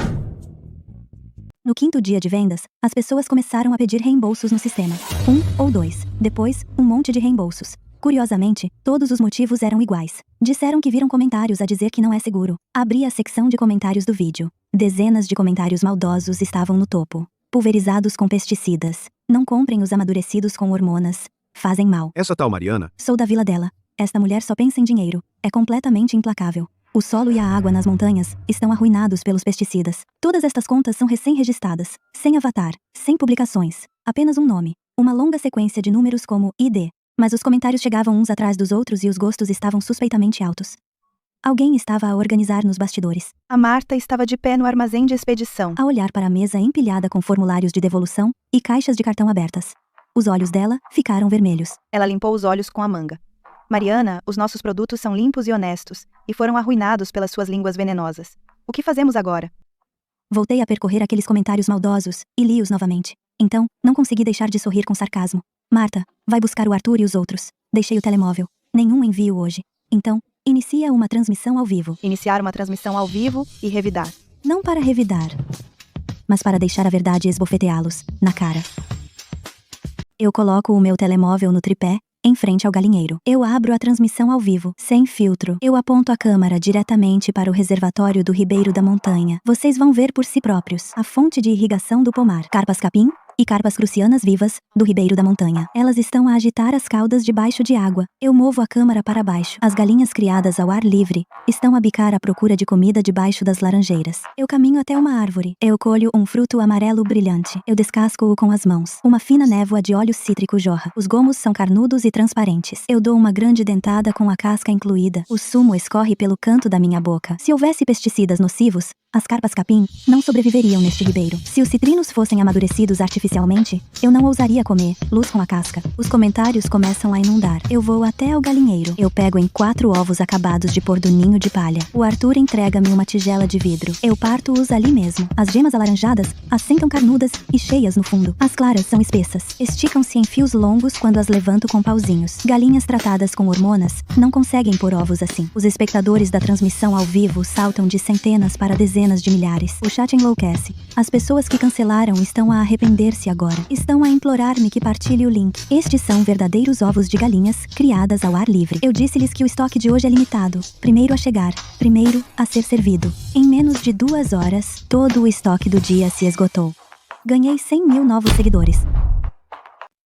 No 5º dia de vendas, as pessoas começaram a pedir reembolsos no sistema. 1 ou 2. Depois, um monte de reembolsos. Curiosamente, todos os motivos eram iguais. Disseram que viram comentários a dizer que não é seguro. Abri a secção de comentários do vídeo. Dezenas de comentários maldosos estavam no topo. Pulverizados com pesticidas. Não comprem os amadurecidos com hormonas. Fazem mal. Essa tal Mariana? Sou da vila dela. Esta mulher só pensa em dinheiro. É completamente implacável. O solo e a água nas montanhas estão arruinados pelos pesticidas. Todas estas contas são recém-registradas. Sem avatar. Sem publicações. Apenas um nome. Uma longa sequência de números como ID. Mas os comentários chegavam uns atrás dos outros e os gostos estavam suspeitamente altos. Alguém estava a organizar nos bastidores. A Marta estava de pé no armazém de expedição, A olhar para a mesa empilhada com formulários de devolução e caixas de cartão abertas. Os olhos dela ficaram vermelhos. Ela limpou os olhos com a manga. Mariana, os nossos produtos são limpos e honestos, e foram arruinados pelas suas línguas venenosas. O que fazemos agora? Voltei a percorrer aqueles comentários maldosos e li-os novamente. Então, não consegui deixar de sorrir com sarcasmo. Marta, vai buscar o Arthur e os outros. Deixei o telemóvel. Nenhum envio hoje. Então, inicia uma transmissão ao vivo. Iniciar uma transmissão ao vivo e revidar. Não para revidar, mas para deixar a verdade esbofeteá-los na cara. Eu coloco o meu telemóvel no tripé, em frente ao galinheiro. Eu abro a transmissão ao vivo, sem filtro. Eu aponto a câmera diretamente para o reservatório do Ribeiro da Montanha. Vocês vão ver por si próprios a fonte de irrigação do pomar. Carpas capim e carpas crucianas vivas, do Ribeiro da Montanha. Elas estão a agitar as caudas debaixo de água. Eu movo a câmera para baixo. As galinhas criadas ao ar livre estão a bicar à procura de comida debaixo das laranjeiras. Eu caminho até uma árvore. Eu colho um fruto amarelo brilhante. Eu descasco-o com as mãos. Uma fina névoa de óleo cítrico jorra. Os gomos são carnudos e transparentes. Eu dou uma grande dentada com a casca incluída. O sumo escorre pelo canto da minha boca. Se houvesse pesticidas nocivos, as carpas capim não sobreviveriam neste ribeiro. Se os citrinos fossem amadurecidos artificialmente, eu não ousaria comer, luz com a casca. Os comentários começam a inundar. Eu vou até ao galinheiro. Eu pego em 4 ovos acabados de pôr do ninho de palha. O Arthur entrega-me uma tigela de vidro. Eu parto-os ali mesmo. As gemas alaranjadas assentam carnudas e cheias no fundo. As claras são espessas. Esticam-se em fios longos quando as levanto com pauzinhos. Galinhas tratadas com hormonas não conseguem pôr ovos assim. Os espectadores da transmissão ao vivo saltam de centenas para dezenas de milhares. O chat enlouquece. As pessoas que cancelaram estão a arrepender-se agora. Estão a implorar-me que partilhe o link. Estes são verdadeiros ovos de galinhas criadas ao ar livre. Eu disse-lhes que o estoque de hoje é limitado. Primeiro a chegar, primeiro a ser servido. Em menos de 2 horas, todo o estoque do dia se esgotou. Ganhei 100.000 novos seguidores.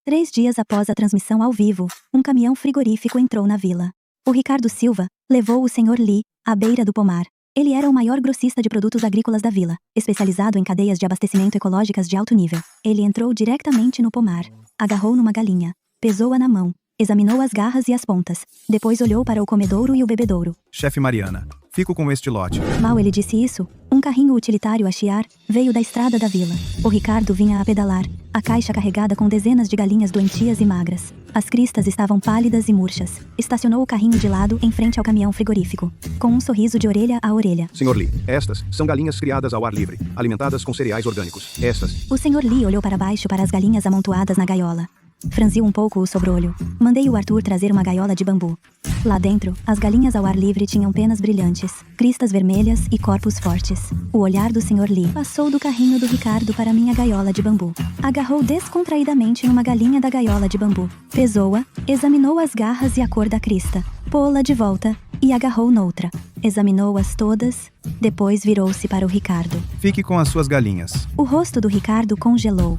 3 dias após a transmissão ao vivo, um caminhão frigorífico entrou na vila. O Ricardo Silva levou o Sr. Lee à beira do pomar. Ele era o maior grossista de produtos agrícolas da vila, especializado em cadeias de abastecimento ecológicas de alto nível. Ele entrou diretamente no pomar, agarrou numa galinha, pesou-a na mão, examinou as garras e as pontas, depois olhou para o comedouro e o bebedouro. Chefe Mariana, fico com este lote. Mal ele disse isso, um carrinho utilitário a chiar veio da estrada da vila. O Ricardo vinha a pedalar, a caixa carregada com dezenas de galinhas doentias e magras. As cristas estavam pálidas e murchas. Estacionou o carrinho de lado em frente ao caminhão frigorífico, com um sorriso de orelha a orelha. Sr. Lee, estas são galinhas criadas ao ar livre, alimentadas com cereais orgânicos. Estas. O Sr. Lee olhou para baixo para as galinhas amontoadas na gaiola. Franziu um pouco o sobrolho. Mandei o Arthur trazer uma gaiola de bambu. Lá dentro, as galinhas ao ar livre tinham penas brilhantes, cristas vermelhas e corpos fortes. O olhar do Sr. Lee passou do carrinho do Ricardo para minha gaiola de bambu. Agarrou descontraidamente numa galinha da gaiola de bambu. Pesou-a, examinou as garras e a cor da crista. Pô-la de volta e agarrou noutra. Examinou-as todas, depois virou-se para o Ricardo. Fique com as suas galinhas. O rosto do Ricardo congelou.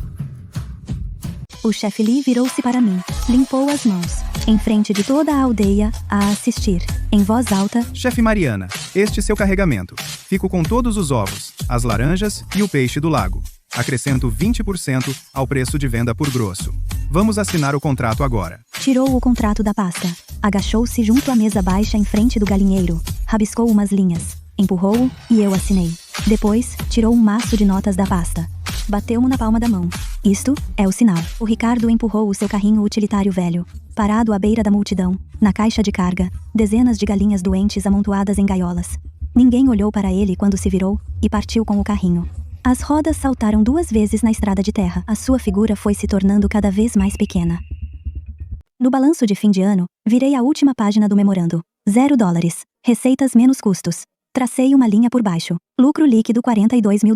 O chefe Lee virou-se para mim, limpou as mãos, em frente de toda a aldeia, a assistir, em voz alta. Chefe Mariana, este seu carregamento. Fico com todos os ovos, as laranjas e o peixe do lago. Acrescento 20% ao preço de venda por grosso. Vamos assinar o contrato agora. Tirou o contrato da pasta. Agachou-se junto à mesa baixa em frente do galinheiro. Rabiscou umas linhas. Empurrou-o, e eu assinei. Depois, tirou um maço de notas da pasta. Bateu-mo na palma da mão. Isto é o sinal. O Ricardo empurrou o seu carrinho utilitário velho. Parado à beira da multidão, na caixa de carga, dezenas de galinhas doentes amontoadas em gaiolas. Ninguém olhou para ele quando se virou, e partiu com o carrinho. As rodas saltaram 2 vezes na estrada de terra. A sua figura foi se tornando cada vez mais pequena. No balanço de fim de ano, virei a última página do memorando. $0. Receitas menos custos. Tracei uma linha por baixo. Lucro líquido $42 mil.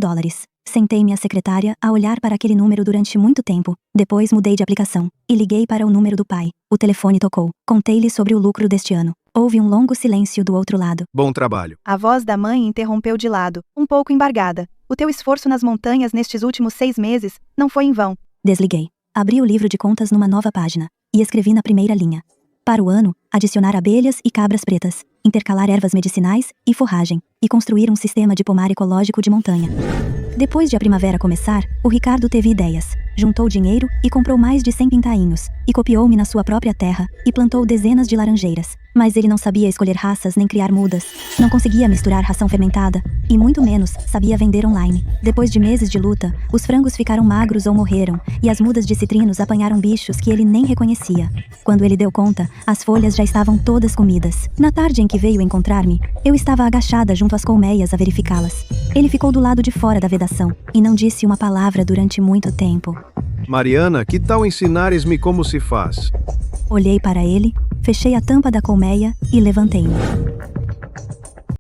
Sentei-me à secretária a olhar para aquele número durante muito tempo. Depois mudei de aplicação. E liguei para o número do pai. O telefone tocou. Contei-lhe sobre o lucro deste ano. Houve um longo silêncio do outro lado. Bom trabalho. A voz da mãe interrompeu de lado, um pouco embargada. O teu esforço nas montanhas nestes últimos 6 meses não foi em vão. Desliguei. Abri o livro de contas numa nova página. E escrevi na primeira linha. Para o ano, adicionar abelhas e cabras pretas, intercalar ervas medicinais e forragem, e construir um sistema de pomar ecológico de montanha. Depois de a primavera começar, o Ricardo teve ideias. Juntou dinheiro e comprou mais de 100 pintainhos, e copiou-me na sua própria terra, e plantou dezenas de laranjeiras. Mas ele não sabia escolher raças nem criar mudas, não conseguia misturar ração fermentada, e muito menos sabia vender online. Depois de meses de luta, os frangos ficaram magros ou morreram, e as mudas de citrinos apanharam bichos que ele nem reconhecia. Quando ele deu conta, as folhas já estavam todas comidas. Na tarde em que veio encontrar-me, eu estava agachada junto às colmeias a verificá-las. Ele ficou do lado de fora da vedação, e não disse uma palavra durante muito tempo. Mariana, que tal ensinares-me como se faz? Olhei para ele, fechei a tampa da colmeia e levantei-me.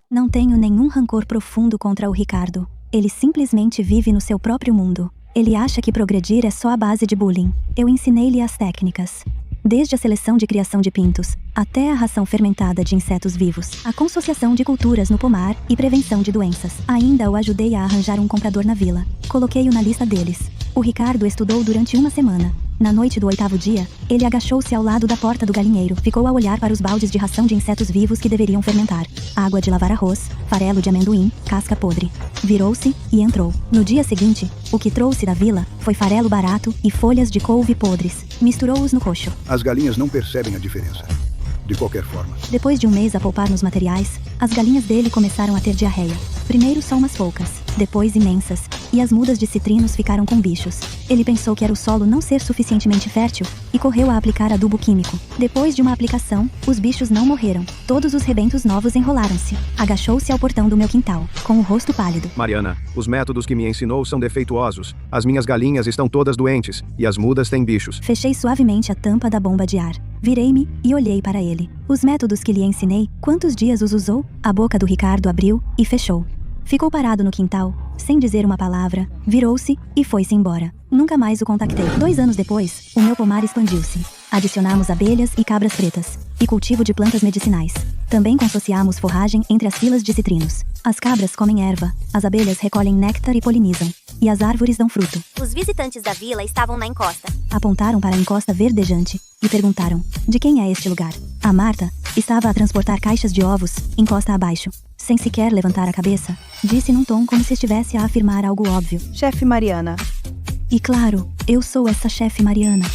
Não tenho nenhum rancor profundo contra o Ricardo. Ele simplesmente vive no seu próprio mundo. Ele acha que progredir é só a base de bullying. Eu ensinei-lhe as técnicas. Desde a seleção de criação de pintos, até a ração fermentada de insetos vivos, a consociação de culturas no pomar e prevenção de doenças. Ainda o ajudei a arranjar um comprador na vila. Coloquei-o na lista deles. O Ricardo estudou durante uma semana. Na noite do 8º dia, ele agachou-se ao lado da porta do galinheiro. Ficou a olhar para os baldes de ração de insetos vivos que deveriam fermentar. Água de lavar arroz, farelo de amendoim, casca podre. Virou-se e entrou. No dia seguinte, o que trouxe da vila foi farelo barato e folhas de couve podres. Misturou-os no coxo. As galinhas não percebem a diferença. De qualquer forma. Depois de um mês a poupar nos materiais, as galinhas dele começaram a ter diarreia. Primeiro só umas poucas, depois imensas, e as mudas de citrinos ficaram com bichos. Ele pensou que era o solo não ser suficientemente fértil e correu a aplicar adubo químico. Depois de uma aplicação, os bichos não morreram. Todos os rebentos novos enrolaram-se. Agachou-se ao portão do meu quintal, com o rosto pálido. Mariana, os métodos que me ensinou são defeituosos. As minhas galinhas estão todas doentes, e as mudas têm bichos. Fechei suavemente a tampa da bomba de ar. Virei-me e olhei para ele. Os métodos que lhe ensinei, quantos dias os usou? A boca do Ricardo abriu e fechou. Ficou parado no quintal, sem dizer uma palavra, virou-se e foi-se embora. Nunca mais o contactei. 2 anos depois, o meu pomar expandiu-se. Adicionamos abelhas e cabras pretas, e cultivo de plantas medicinais. Também consociamos forragem entre as filas de citrinos. As cabras comem erva, as abelhas recolhem néctar e polinizam, e as árvores dão fruto. Os visitantes da vila estavam na encosta. Apontaram para a encosta verdejante e perguntaram: de quem é este lugar? A Marta estava a transportar caixas de ovos, encosta abaixo. Sem sequer levantar a cabeça, disse num tom como se estivesse a afirmar algo óbvio: Chefe Mariana. E claro, eu sou essa chefe Mariana.